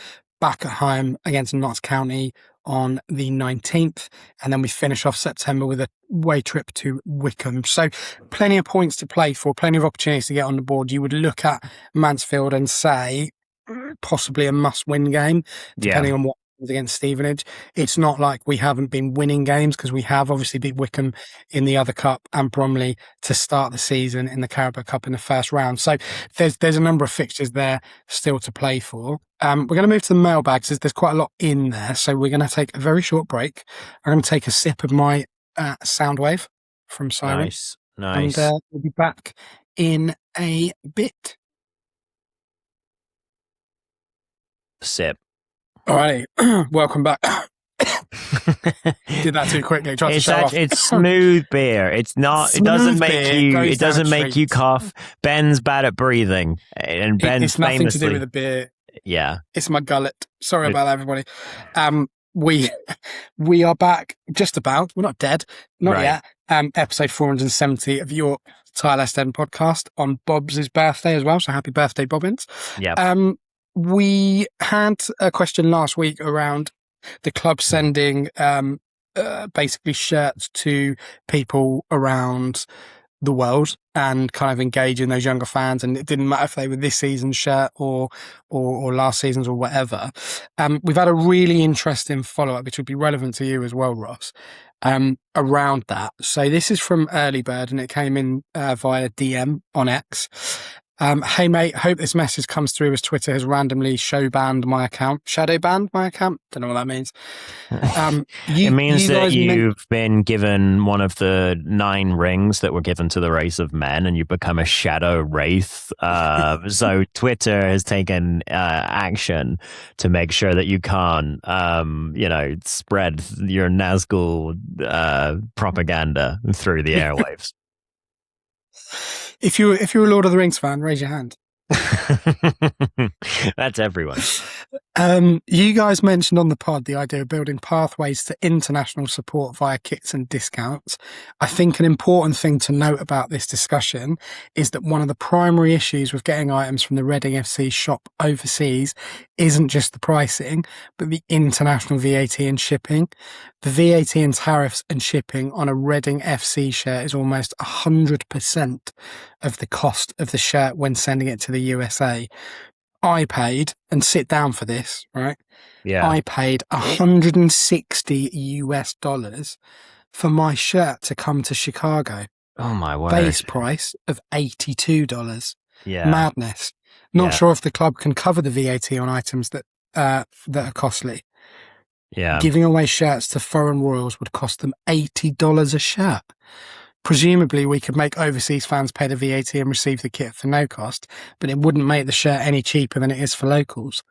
back at home against Notts County on the 19th. And then we finish off September with a away trip to Wycombe. So plenty of points to play for, plenty of opportunities to get on the board. You would look at Mansfield and say possibly a must-win game, depending on what against Stevenage. It's not like we haven't been winning games, because we have obviously beat Wycombe in the other cup and Bromley to start the season in the Carabao Cup in the first round. So there's a number of fixtures there still to play for. We're going to move to the mailbags. There's quite a lot in there, so we're going to take a very short break. I'm going to take a sip of my sound wave from Siren. Nice. And we'll be back in a bit. Sip. All right, welcome back. Did that too quickly. It's smooth beer. It's not. It doesn't make you. It doesn't make you cough. Ben's bad at breathing, and Ben's it's nothing famously to do with the beer. Yeah, it's my gullet. Sorry about that, everybody. We are back. Just about. We're not dead. Not yet. Episode 470 of your Tilehurst podcast on Bob's birthday as well. So happy birthday, Bobbins. Yeah. We had a question last week around the club sending basically shirts to people around the world and kind of engaging those younger fans. And it didn't matter if they were this season's shirt or last season's or whatever. We've had a really interesting follow-up, which would be relevant to you as well, Ross, around that. So this is from Early Bird, and it came in via DM on X. Hey mate, hope this message comes through as Twitter has randomly shadow banned my account. Don't know what that means. It means that you've been given one of the 9 rings that were given to the race of men, and you've become a shadow wraith. So Twitter has taken action to make sure that you can't, spread your Nazgul propaganda through the airwaves. If you're a Lord of the Rings fan, raise your hand. That's everyone. You guys mentioned on the pod the idea of building pathways to international support via kits and discounts. I think an important thing to note about this discussion is that one of the primary issues with getting items from the Reading FC shop overseas isn't just the pricing, but the international VAT and shipping. The VAT and tariffs and shipping on a Reading FC shirt is almost 100% of the cost of the shirt when sending it to the USA. I paid, and sit down for this, right? Yeah. I paid $160 for my shirt to come to Chicago. Oh my word. Base price of $82. Yeah. Madness. Not sure if the club can cover the VAT on items that are costly. Yeah. Giving away shirts to foreign royals would cost them $80 a shirt. Presumably, we could make overseas fans pay the VAT and receive the kit for no cost, but it wouldn't make the shirt any cheaper than it is for locals.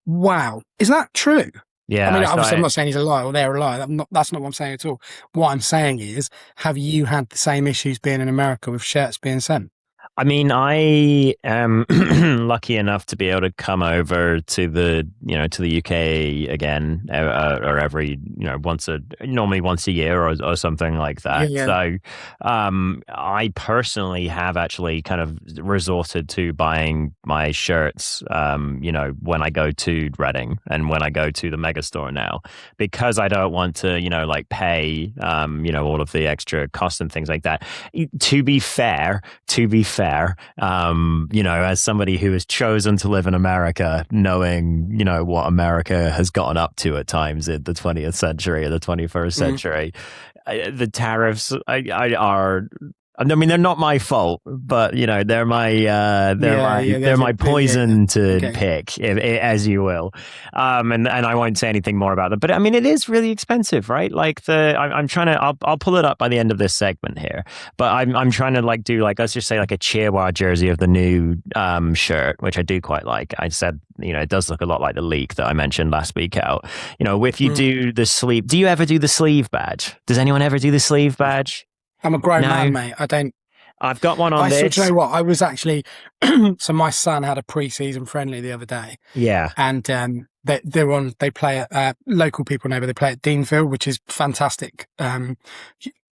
Wow. Is that true? Yeah. I mean, obviously, I'm not saying he's a liar or they're a liar. That's not what I'm saying at all. What I'm saying is, have you had the same issues being in America with shirts being sent? I mean, I am lucky enough to be able to come over to the UK again, or every, normally once a year or something like that. Yeah. So, I personally have actually kind of resorted to buying my shirts, when I go to Reading and when I go to the megastore now, because I don't want to, pay, all of the extra costs and things like that. To be fair, as somebody who has chosen to live in America, knowing, what America has gotten up to at times in the 20th century or the 21st century, the tariffs are. I mean, they're not my fault, but they're my poison to pick, as you will. And I won't say anything more about them. But I mean, it is really expensive, right? Like I'm trying to. I'll pull it up by the end of this segment here. But I'm trying to do let's just say a Cheerwah jersey of the new shirt, which I do quite like. I said it does look a lot like the leak that I mentioned last week out. If you do the sleeve, do you ever do the sleeve badge? Does anyone ever do the sleeve badge? I'm a grown man, mate. I don't. I've got one on this. You know what? I was actually. So my son had a pre-season friendly the other day. Yeah. And they play at local people know, but they play at Deanfield, which is fantastic.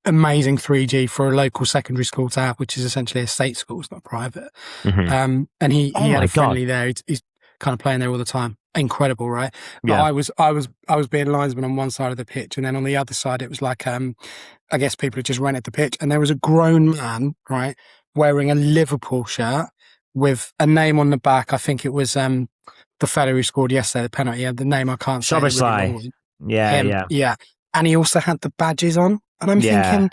Amazing 3G for a local secondary school to have, which is essentially a state school. It's not private. Mm-hmm. And he had a friendly there. He's kind of playing there all the time. Incredible, right? But yeah. I was being linesman on one side of the pitch, and then on the other side it was like I guess people had just rented the pitch, and there was a grown man, right, wearing a Liverpool shirt with a name on the back. I think it was the fellow who scored yesterday, the penalty. The name I can't say. Really yeah. And he also had the badges on, and I'm thinking,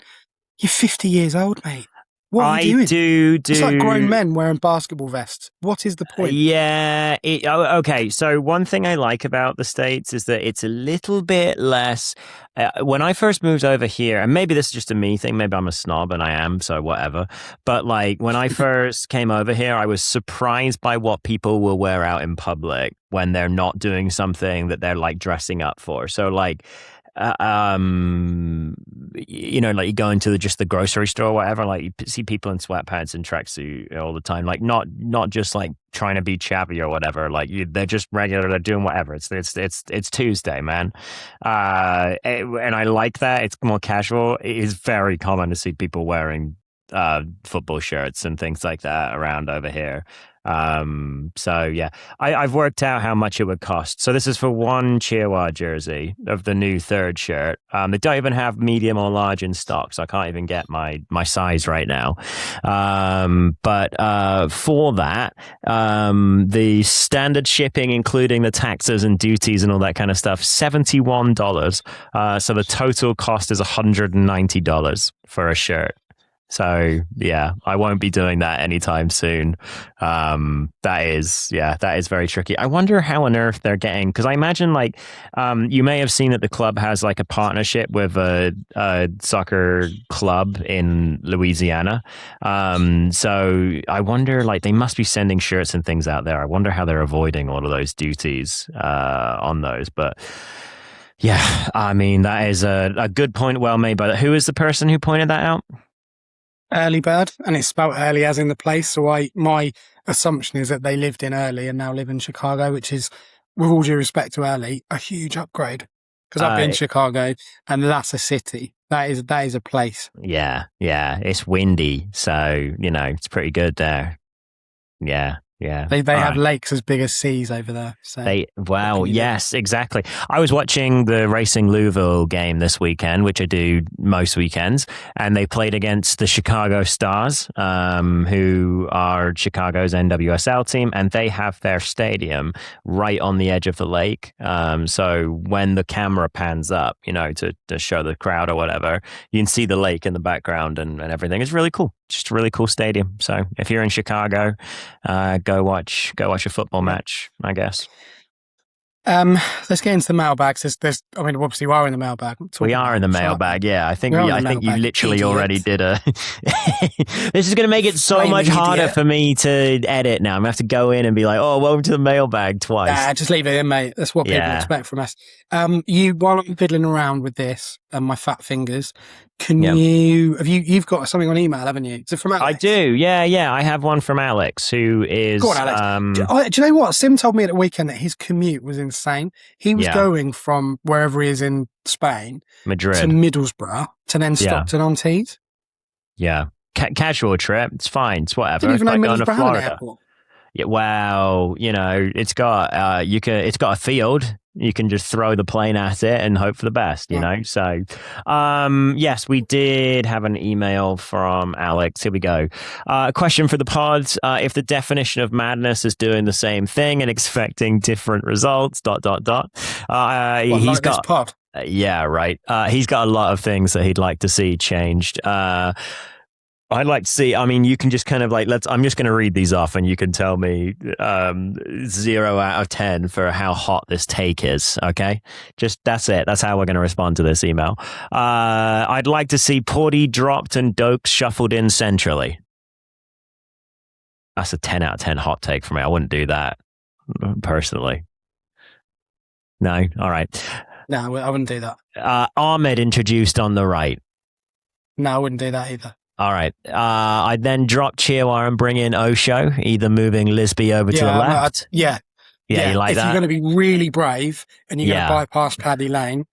you're 50 years old, mate. What are you doing? It's like grown men wearing basketball vests. What is the point? Yeah. Okay. So one thing I like about the States is that it's a little bit less. When I first moved over here, and maybe this is just a me thing, maybe I'm a snob and I am, so whatever. But when I first came over here, I was surprised by what people will wear out in public when they're not doing something that they're dressing up for. So you go into just the grocery store or whatever, you see people in sweatpants and tracksuit all the time, not just trying to be chavvy or whatever. They're just regular, they're doing whatever. It's Tuesday, man. And I like that. It's more casual. It is very common to see people wearing football shirts and things like that around over here. So yeah, I've worked out how much it would cost. So this is for one Cheerwah jersey of the new third shirt. They don't even have medium or large in stock, so I can't even get my size right now. But for that, the standard shipping, including the taxes and duties and all that kind of stuff, $71. So the total cost is $190 for a shirt. So yeah, I won't be doing that anytime soon. That is very tricky. I wonder how on earth they're getting, because I imagine you may have seen that the club has a partnership with a soccer club in Louisiana. So I wonder they must be sending shirts and things out there. I wonder how they're avoiding all of those duties on those. But yeah, I mean, that is a good point well made. But who is the person who pointed that out? Early bird, and it's spelled early as in the place. So my assumption is that they lived in Early and now live in Chicago, which is, with all due respect to Early, a huge upgrade. Because I've been to Chicago, and that's a city. That is a place. Yeah. It's windy, so it's pretty good there. Yeah. They have lakes as big as seas over there. So yes, exactly. I was watching the Racing Louisville game this weekend, which I do most weekends, and they played against the Chicago Stars, who are Chicago's NWSL team, and they have their stadium right on the edge of the lake. So when the camera pans up, to show the crowd or whatever, you can see the lake in the background and everything. It's really cool. Just a really cool stadium. So if you're in Chicago, go watch a football match, I guess. Let's get into the mailbags. Obviously we are in the mailbag. We are in the mailbag. Yeah, I think you literally already did a. This is going to make it so much harder for me to edit now. I'm going to have to go in and be like, "Oh, welcome to the mailbag" twice. Just leave it in, mate. That's what people expect from us. While I'm fiddling around with this and my fat fingers, you've got something on email, haven't you? Is it from Alex? I do. Yeah. I have one from Alex, who is. Go on, Alex. Do you know what? Sim told me at the weekend that his commute was insane. He was going from wherever he is in Spain, Madrid, to Middlesbrough, to then Stockton-on-Tees. Yeah. Casual trip. It's fine. It's whatever. Didn't even know going to Florida. Airport. Yeah, well, it's got a field. You can just throw the plane at it and hope for the best, know. So, yes, we did have an email from Alex. Here we go. Question for the pods: if the definition of madness is doing the same thing and expecting different results. ... He's got this pod. Yeah, right. He's got a lot of things that he'd like to see changed. I'd like to see, you can just kind of I'm just going to read these off and you can tell me 0 out of 10 for how hot this take is, okay? Just, that's it. That's how we're going to respond to this email. I'd like to see Porty dropped and Dokes shuffled in centrally. That's a 10 out of 10 hot take for me. I wouldn't do that, personally. No? All right. No, I wouldn't do that. Ahmed introduced on the right. No, I wouldn't do that either. All right. I'd then drop Chihuahua and bring in Osho, either moving Lisby over to the left. You like that? If you're going to be really brave and you're going to bypass Paddy Lane,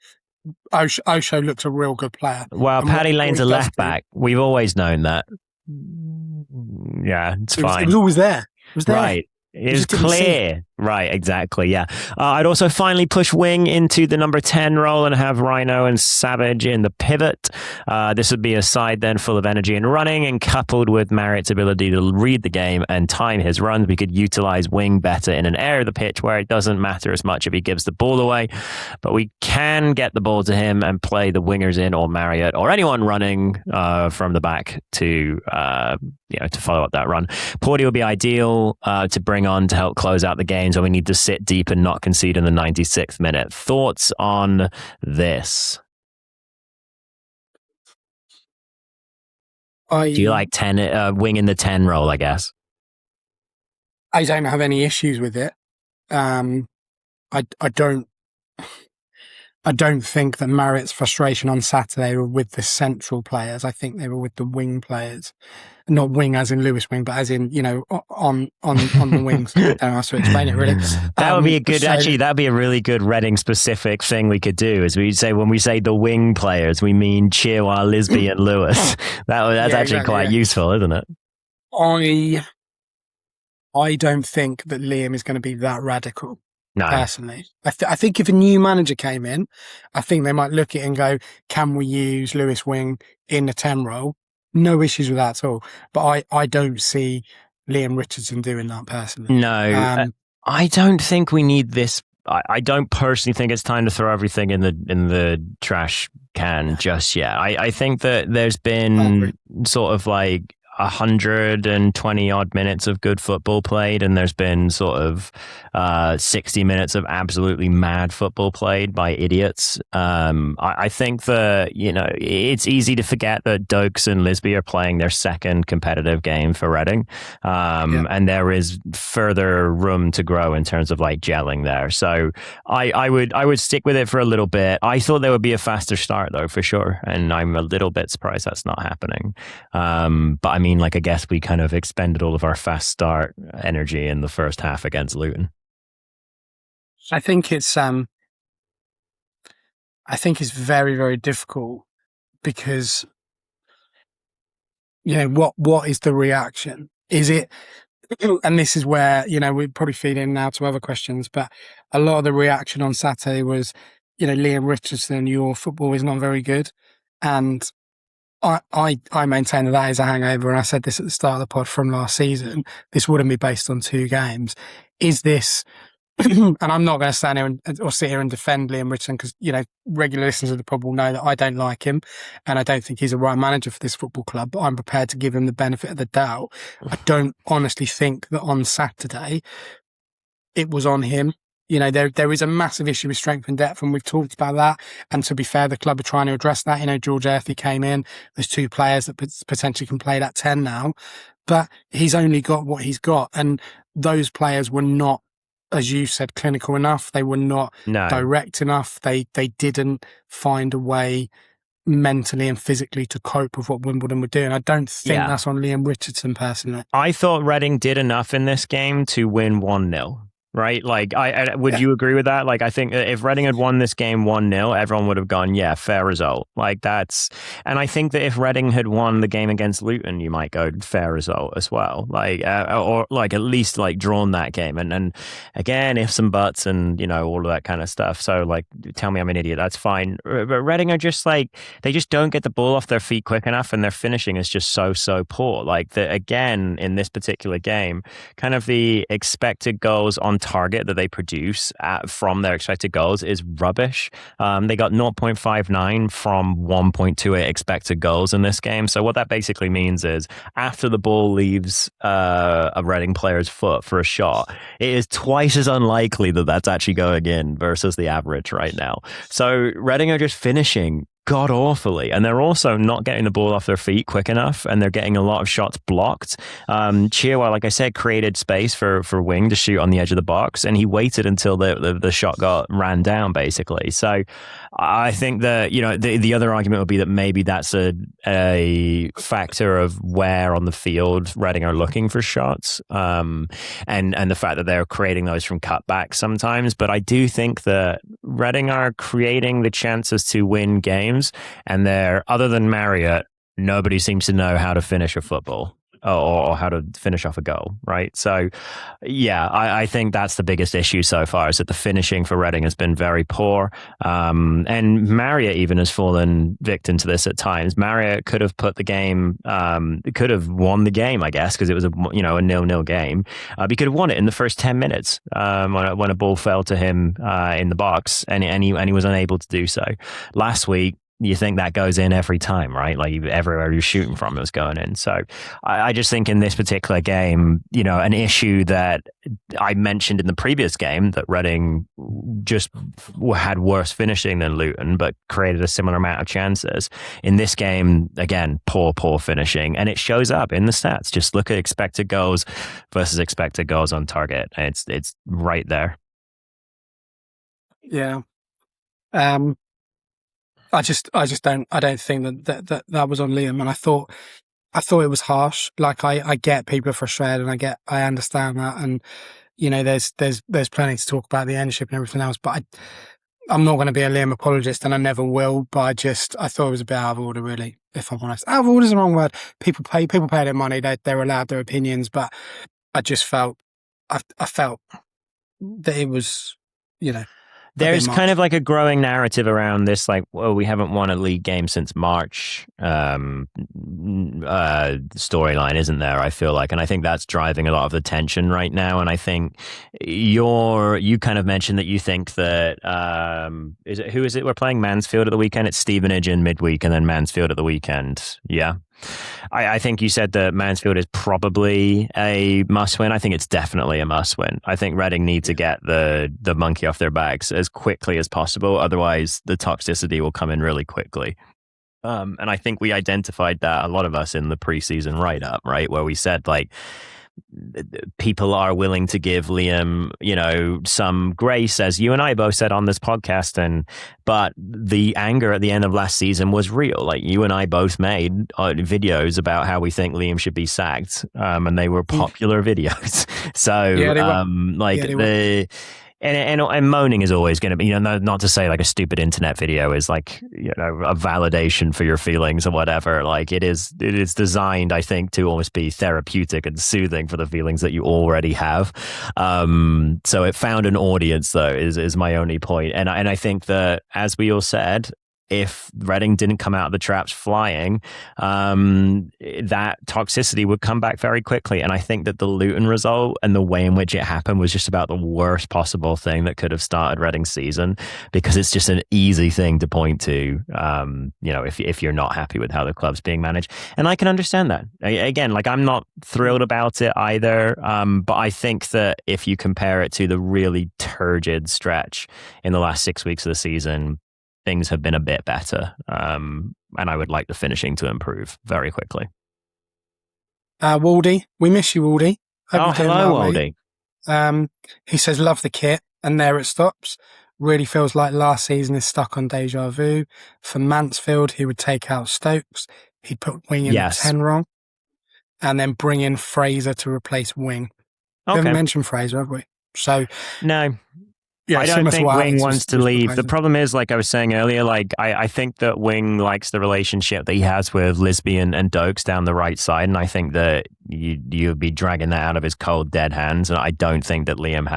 Osho looks a real good player. Well, Paddy Lane's a left back. We've always known that. Yeah, it's fine. It was always there. It was there. Right. It was clear. Right, exactly, yeah. I'd also finally push Wing into the number 10 role and have Rhino and Savage in the pivot. This would be a side then full of energy and running, and coupled with Marriott's ability to read the game and time his runs, we could utilize Wing better in an area of the pitch where it doesn't matter as much if he gives the ball away, but we can get the ball to him and play the wingers in, or Marriott, or anyone running from the back to follow up that run. Porty would be ideal to bring on to help close out the game, so we need to sit deep and not concede in the 96th minute. Thoughts on this? Do you like 10 wing in the 10 role, I guess? I don't have any issues with it. I don't think that Marriott's frustration on Saturday were with the central players. I think they were with the wing players. Not wing as in Lewis Wing, but as in, on the wings. I don't know how to explain it, really. That would be that'd be a really good Reading specific thing we could do, is when we say the wing players, we mean Chirwa, Lisby and Lewis. That's quite useful, isn't it? I don't think that Liam is going to be that radical. No. Personally, I think if a new manager came in, I think they might look at it and go, can we use Lewis Wing in the 10 role? No issues with that at all. But I don't see Liam Richardson doing that personally. No, I don't think we need this. I don't personally think it's time to throw everything in the trash can just yet. I think that there's been sort of 120 odd minutes of good football played, and there's been sort of 60 minutes of absolutely mad football played by idiots. I think that, it's easy to forget that Dokes and Lisby are playing their second competitive game for Reading, and there is further room to grow in terms of like gelling there. So I would stick with it for a little bit. I thought there would be a faster start though, for sure, and I'm a little bit surprised that's not happening. But I mean, like, I guess we kind of expended all of our fast start energy in the first half against Luton. I think it's very, very difficult because, what is the reaction? Is it, and this is where, we probably feed in now to other questions, but a lot of the reaction on Saturday was, Leam Richardson, your football is not very good. And I maintain that is a hangover, and I said this at the start of the pod from last season. This wouldn't be based on 2 games. Is this, and I'm not going to stand here or sit here and defend Leam Richardson because, regular listeners of the pod will know that I don't like him and I don't think he's a right manager for this football club, but I'm prepared to give him the benefit of the doubt. I don't honestly think that on Saturday it was on him. There is a massive issue with strength and depth, and we've talked about that. And to be fair, the club are trying to address that. George Earthy came in. There's 2 players that potentially can play that 10 now, but he's only got what he's got. And those players were not, as you said, clinical enough. They were not direct enough. They didn't find a way mentally and physically to cope with what Wimbledon were doing. I don't think that's on Leam Richardson personally. I thought Reading did enough in this game to win 1-0. Right? Like, would you agree with that? Like, I think if Reading had won this game 1-0, everyone would have gone, yeah, fair result. Like, and I think that if Reading had won the game against Luton, you might go fair result as well. Like, or like at least like drawn that game. And again, ifs and buts and, all of that kind of stuff. So like, tell me I'm an idiot. That's fine. But Reading are just like, they just don't get the ball off their feet quick enough, and their finishing is just so poor. Like, again, in this particular game, kind of the expected goals on target that they produce from their expected goals is rubbish. They got 0.59 from 1.28 expected goals in this game. So what that basically means is after the ball leaves a Reading player's foot for a shot, it is twice as unlikely that that's actually going in versus the average right now. So Reading are just finishing god awfully, and they're also not getting the ball off their feet quick enough, and they're getting a lot of shots blocked. Chilwell, like I said, created space for Wing to shoot on the edge of the box, and he waited until the shot ran down, basically. So I think that, the other argument would be that maybe that's a factor of where on the field Reading are looking for shots, and the fact that they're creating those from cutbacks sometimes. But I do think that Reading are creating the chances to win games, and other than Marriott, nobody seems to know how to finish a football or how to finish off a goal, right? So, yeah, I think that's the biggest issue so far, is that the finishing for Reading has been very poor. And Marriott even has fallen victim to this at times. Marriott could have put the game, could have won the game, I guess, because it was a 0-0 game. He could have won it in the first 10 minutes when a ball fell to him in the box, and he was unable to do so. Last week, you think that goes in every time, right? Like, everywhere you're shooting from, it was going in. So I just think in this particular game, an issue that I mentioned in the previous game, that Reading just had worse finishing than Luton, but created a similar amount of chances. In this game, again, poor finishing. And it shows up in the stats. Just look at expected goals versus expected goals on target. It's right there. Yeah. I don't think that was on Liam, and I thought it was harsh. Like, I get people are frustrated, and I understand that, and there's plenty to talk about the ownership and everything else, but I'm not going to be a Liam apologist, and I never will. But I thought it was a bit out of order, really. If I'm honest, out of order is the wrong word. People pay their money; they're allowed their opinions, but I just felt I felt that it was, There's kind of like a growing narrative around this, like, we haven't won a league game since March storyline, isn't there? I feel like, and I think that's driving a lot of the tension right now. And I think you kind of mentioned that you think that who is it? We're playing Mansfield at the weekend. It's Stevenage in midweek, and then Mansfield at the weekend. Yeah. I think you said that Mansfield is probably a must-win. I think it's definitely a must-win. I think Reading need to get the monkey off their backs as quickly as possible. Otherwise, the toxicity will come in really quickly. And I think we identified that, a lot of us, in the preseason write-up, right, where we said, like, people are willing to give Liam, some grace, as you and I both said on this podcast, but the anger at the end of last season was real. Like, you and I both made videos about how we think Liam should be sacked, and they were popular videos. So, And moaning is always going to be, not to say like a stupid internet video is like, a validation for your feelings or whatever. Like, it is designed, I think, to almost be therapeutic and soothing for the feelings that you already have. So it found an audience, though, is my only point. And I think that, as we all said, if Reading didn't come out of the traps flying, that toxicity would come back very quickly. And I think that the Luton result and the way in which it happened was just about the worst possible thing that could have started Reading's season, because it's just an easy thing to point to, if you're not happy with how the club's being managed. And I can understand that. Again, like, I'm not thrilled about it either, but I think that if you compare it to the really turgid stretch in the last 6 weeks of the season, things have been a bit better, and I would like the finishing to improve very quickly. Waldy, we miss you, Waldy. Hello, Waldy. He says, love the kit, and there it stops. Really feels like last season is stuck on deja vu. For Mansfield, he would take out Stokes. He'd put Wing in the 10 wrong, and then bring in Fraser to replace Wing. We haven't mentioned Fraser, have we? So no. Yeah, I don't think Wing wants to leave. The problem is, like I was saying earlier, like I think that Wing likes the relationship that he has with Lisby and Dokes down the right side, and I think that you'd be dragging that out of his cold, dead hands. And I don't think that Liam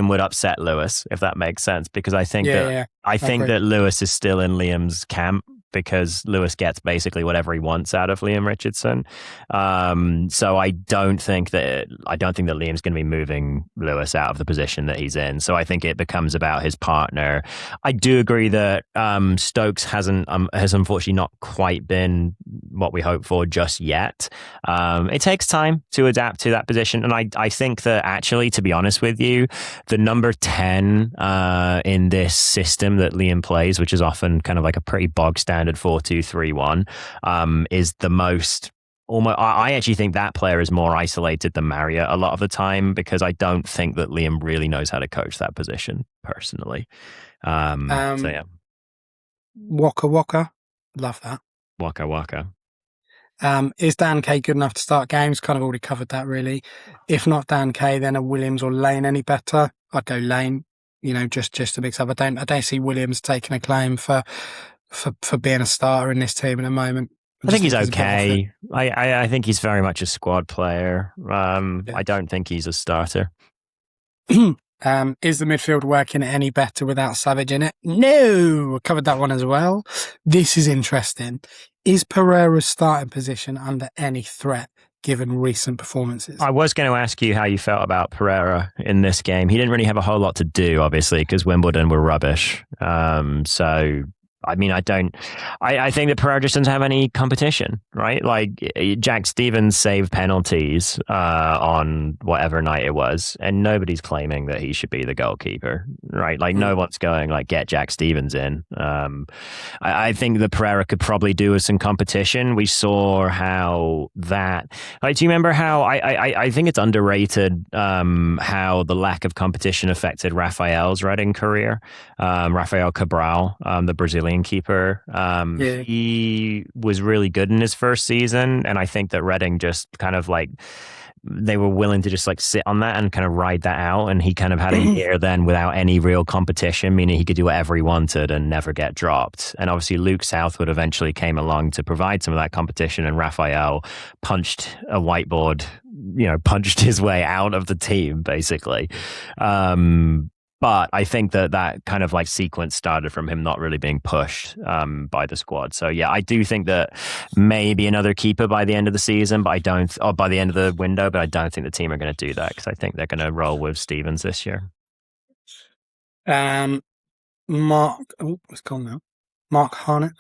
would upset Lewis, if that makes sense, because I think that Lewis is still in Liam's camp, because Lewis gets basically whatever he wants out of Leam Richardson. So I don't think that Liam's going to be moving Lewis out of the position that he's in. So I think it becomes about his partner. I do agree that Stokes has unfortunately not quite been what we hoped for just yet. It takes time to adapt to that position. And I think that, actually, to be honest with you, the number 10 in this system that Liam plays, which is often kind of like a pretty bog standard 4-2-3-1, is the most. I actually think that player is more isolated than Marriott a lot of the time, because I don't think that Liam really knows how to coach that position personally. So yeah. Waka Waka, love that. Waka Waka. Is Dan Kay good enough to start games? Kind of already covered that, really. If not Dan Kay, then are Williams or Lane any better? I'd go Lane. Just to mix up. I don't see Williams taking a claim for being a starter in this team at the moment. I think he's okay. I think he's very much a squad player. I don't think he's a starter. Is the midfield working any better without Savage in it? No! I covered that one as well. This is interesting. Is Pereira's starting position under any threat, given recent performances? I was going to ask you how you felt about Pereira in this game. He didn't really have a whole lot to do, obviously, because Wimbledon were rubbish. So I mean, I think that Pereira just doesn't have any competition, right? Like, Jack Stevens saved penalties on whatever night it was, and nobody's claiming that he should be the goalkeeper, right? Like, no one's going, like, get Jack Stevens in. I think that Pereira could probably do with some competition. We saw how that, like, do you remember how, I think it's underrated how the lack of competition affected Rafael's Reading career. Rafael Cabral, the Brazilian keeper. He was really good in his first season, and I think that Reading just kind of like, they were willing to just like sit on that and kind of ride that out, and he kind of had a year then without any real competition, meaning he could do whatever he wanted and never get dropped. And obviously Luke Southwood eventually came along to provide some of that competition, and Rafael punched a whiteboard, punched his way out of the team, basically. But I think that kind of like sequence started from him not really being pushed by the squad. So yeah, I do think that maybe another keeper by the end of the season, by the end of the window, but I don't think the team are going to do that, because I think they're going to roll with Stevens this year. Mark, it's gone now. Mark Harnett.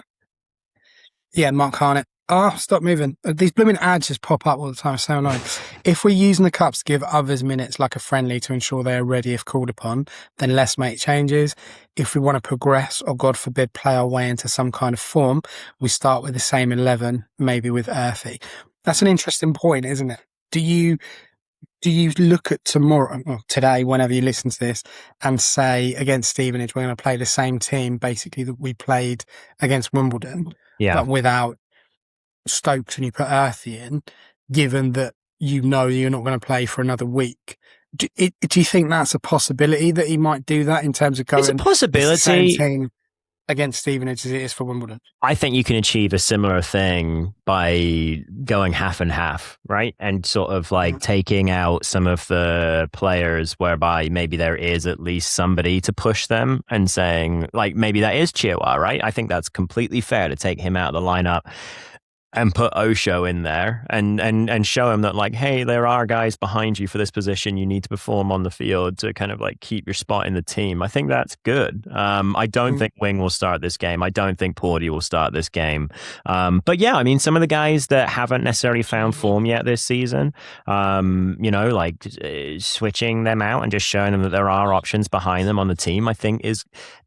Yeah, Mark Harnett. Oh, stop moving. These blooming ads just pop up all the time. So annoying. If we're using the cups to give others minutes like a friendly to ensure they are ready if called upon, then let's make changes. If we want to progress or, God forbid, play our way into some kind of form, we start with the same 11, maybe with Earthy. That's an interesting point, isn't it? Do you look at tomorrow, or today, whenever you listen to this, and say against Stevenage, we're going to play the same team basically that we played against Wimbledon, but without Stokes, and you put Earthy in, given that you know you're not going to play for another week? Do you think that's a possibility that he might do that in terms of going? It's a possibility. The same team against Stevenage as it is for Wimbledon. I think you can achieve a similar thing by going half and half, right? And sort of like taking out some of the players whereby maybe there is at least somebody to push them and saying, like, maybe that is Chihuahua, right? I think that's completely fair to take him out of the lineup and put Osho in there and show him that, like, hey, there are guys behind you for this position. You need to perform on the field to kind of like keep your spot in the team. I think that's good. I don't think Wing will start this game. I don't think Porty will start this game. But yeah, I mean, some of the guys that haven't necessarily found form yet this season, like switching them out and just showing them that there are options behind them on the team, I think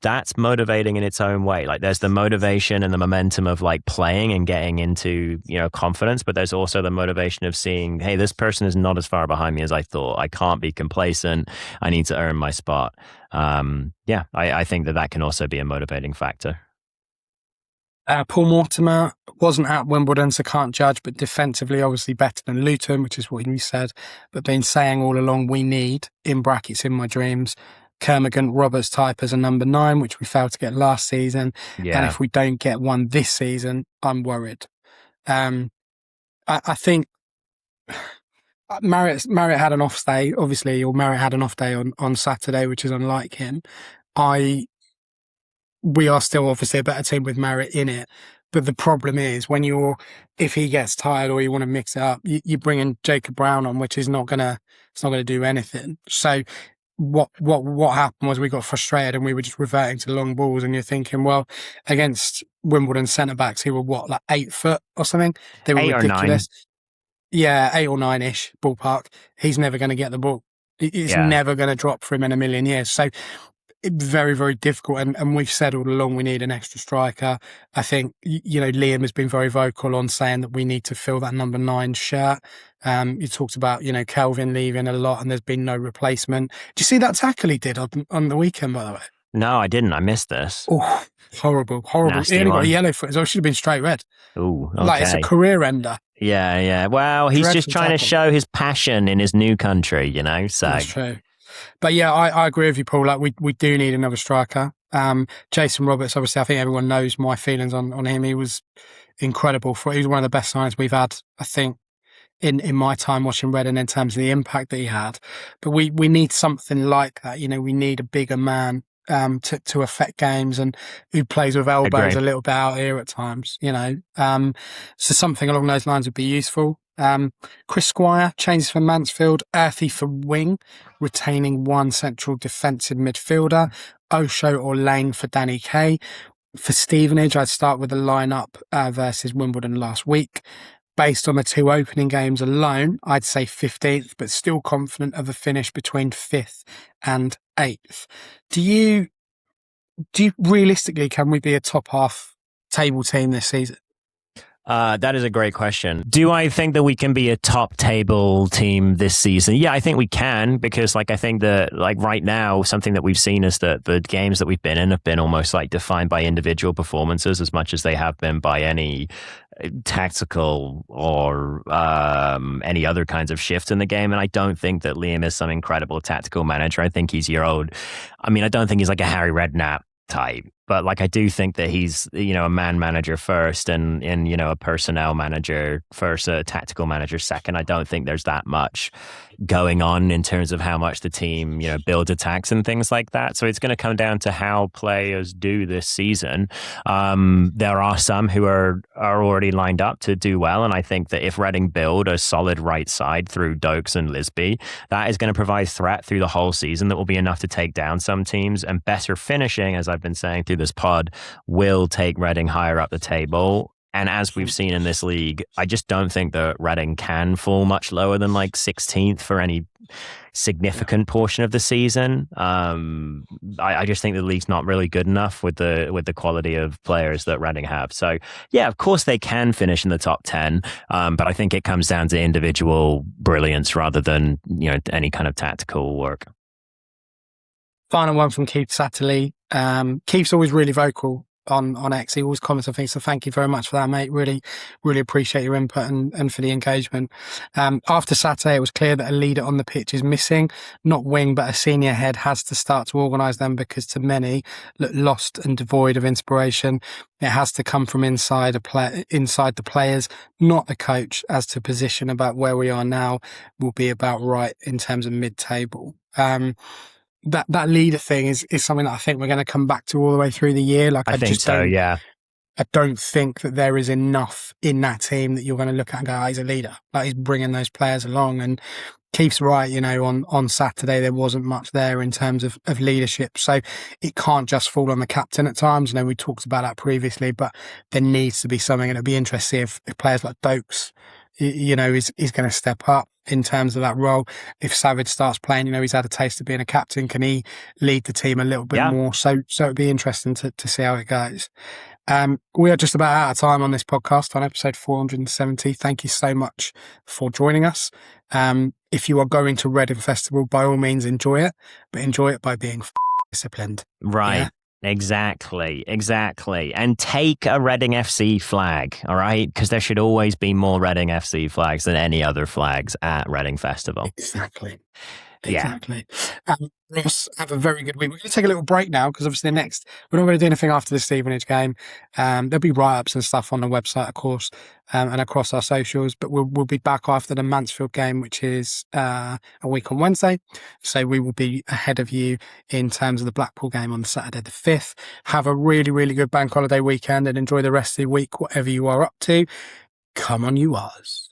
that's motivating in its own way. Like, there's the motivation and the momentum of like playing and getting into, confidence, but there's also the motivation of seeing, hey, this person is not as far behind me as I thought. I can't be complacent. I need to earn my spot. I think that can also be a motivating factor. Paul Mortimer wasn't at Wimbledon, so can't judge, but defensively, obviously better than Luton, which is what you said, but been saying all along we need, in brackets, in my dreams, Kermagant Roberts type as a number 9, which we failed to get last season. Yeah. And if we don't get one this season, I'm worried. I think Marriott had an off day, obviously, or Marriott had an off day on Saturday, which is unlike him. We are still obviously a better team with Marriott in it. But the problem is if he gets tired or you want to mix it up, you bring in Jacob Brown on, which is not gonna do anything. So what happened was we got frustrated and we were just reverting to long balls, and you're thinking, well, against Wimbledon centre-backs who were like 8 foot or something, they were 8 ridiculous. 9. Yeah, 8 or 9-ish ballpark. He's never going to get the ball. It's never going to drop for him in a million years. So it's very, very difficult. And we've said all along we need an extra striker. I think, Liam has been very vocal on saying that we need to fill that number 9 shirt. You talked about, Kelvin leaving a lot and there's been no replacement. Do you see that tackle he did on the weekend, by the way? No, I didn't. I missed this. Oh, horrible. Nasty he only one. got a yellow for it. So it should have been straight red. Ooh, okay. Like, it's a career ender. Yeah. Well, he's just trying to show his passion in his new country, so. That's true. But yeah, I agree with you, Paul. Like, we do need another striker. Jason Roberts, obviously, I think everyone knows my feelings on him. He was incredible. He was one of the best signings we've had, I think, in my time watching Reading in terms of the impact that he had. But we need something like that. We need a bigger man to affect games and who plays with elbows a little bit out here at times, So something along those lines would be useful. Chris Squire changes for Mansfield, Earthy for wing, retaining one central defensive midfielder, Osho or Lane for Danny Kay. For Stevenage, I'd start with the lineup versus Wimbledon last week. Based on the 2 opening games alone, I'd say 15th, but still confident of a finish between 5th and 8th. Do you realistically, can we be a top half table team this season? That is a great question. Do I think that we can be a top table team this season? Yeah, I think we can, because I think that right now, something that we've seen is that the games that we've been in have been almost defined by individual performances as much as they have been by any tactical or any other kinds of shift in the game. And I don't think that Liam is some incredible tactical manager. I think he's your old, I don't think he's like a Harry Redknapp type, but I do think that he's a man manager first and a personnel manager first, a tactical manager second. I don't think there's that much going on in terms of how much the team builds attacks and things like that. So it's going to come down to how players do this season. There are some who are already lined up to do well, and I think that if Reading build a solid right side through Dokes and Lisby, that is going to provide threat through the whole season that will be enough to take down some teams, and better finishing, as I've been saying, through this pod will take Reading higher up the table. And as we've seen in this league, I just don't think that Reading can fall much lower than like 16th for any significant portion of the season. I just think the league's not really good enough with the quality of players that Reading have. So yeah, of course they can finish in the top 10, but I think it comes down to individual brilliance rather than any kind of tactical work. Final one from Keith Satterley. Keith's always really vocal on X. He always comments on things, so thank you very much for that, mate. Really appreciate your input and for the engagement. After Saturday, it was clear that a leader on the pitch is missing. Not wing, but a senior head has to start to organise them, because to many look lost and devoid of inspiration. It has to come from inside the players, not the coach, as to position about where we are now will be about right in terms of mid-table. That leader thing is something that I think we're going to come back to all the way through the year. Like I think so, yeah. I don't think that there is enough in that team that you're going to look at and go, oh, he's a leader. Like he's bringing those players along. And Keith's right, on Saturday there wasn't much there in terms of leadership. So it can't just fall on the captain at times. We talked about that previously, but there needs to be something. And it'd be interesting if players like Dokes, is going to step up in terms of that role. If Savage starts playing, he's had a taste of being a captain. Can he lead the team a little bit more? So it'd be interesting to see how it goes. We are just about out of time on this podcast on episode 470. Thank you so much for joining us. If you are going to Reading Festival, by all means enjoy it, but enjoy it by being disciplined. Right. Yeah? Exactly. And take a Reading FC flag, all right? Because there should always be more Reading FC flags than any other flags at Reading Festival. Exactly. Ross, have a very good week. We're going to take a little break now because obviously we're not going to do anything after the Stevenage game. There'll be write-ups and stuff on the website, of course, and across our socials, but we'll be back after the Mansfield game, which is a week on Wednesday. So we will be ahead of you in terms of the Blackpool game on Saturday the 5th. Have a really, really good bank holiday weekend and enjoy the rest of the week, whatever you are up to. Come on, you Ars.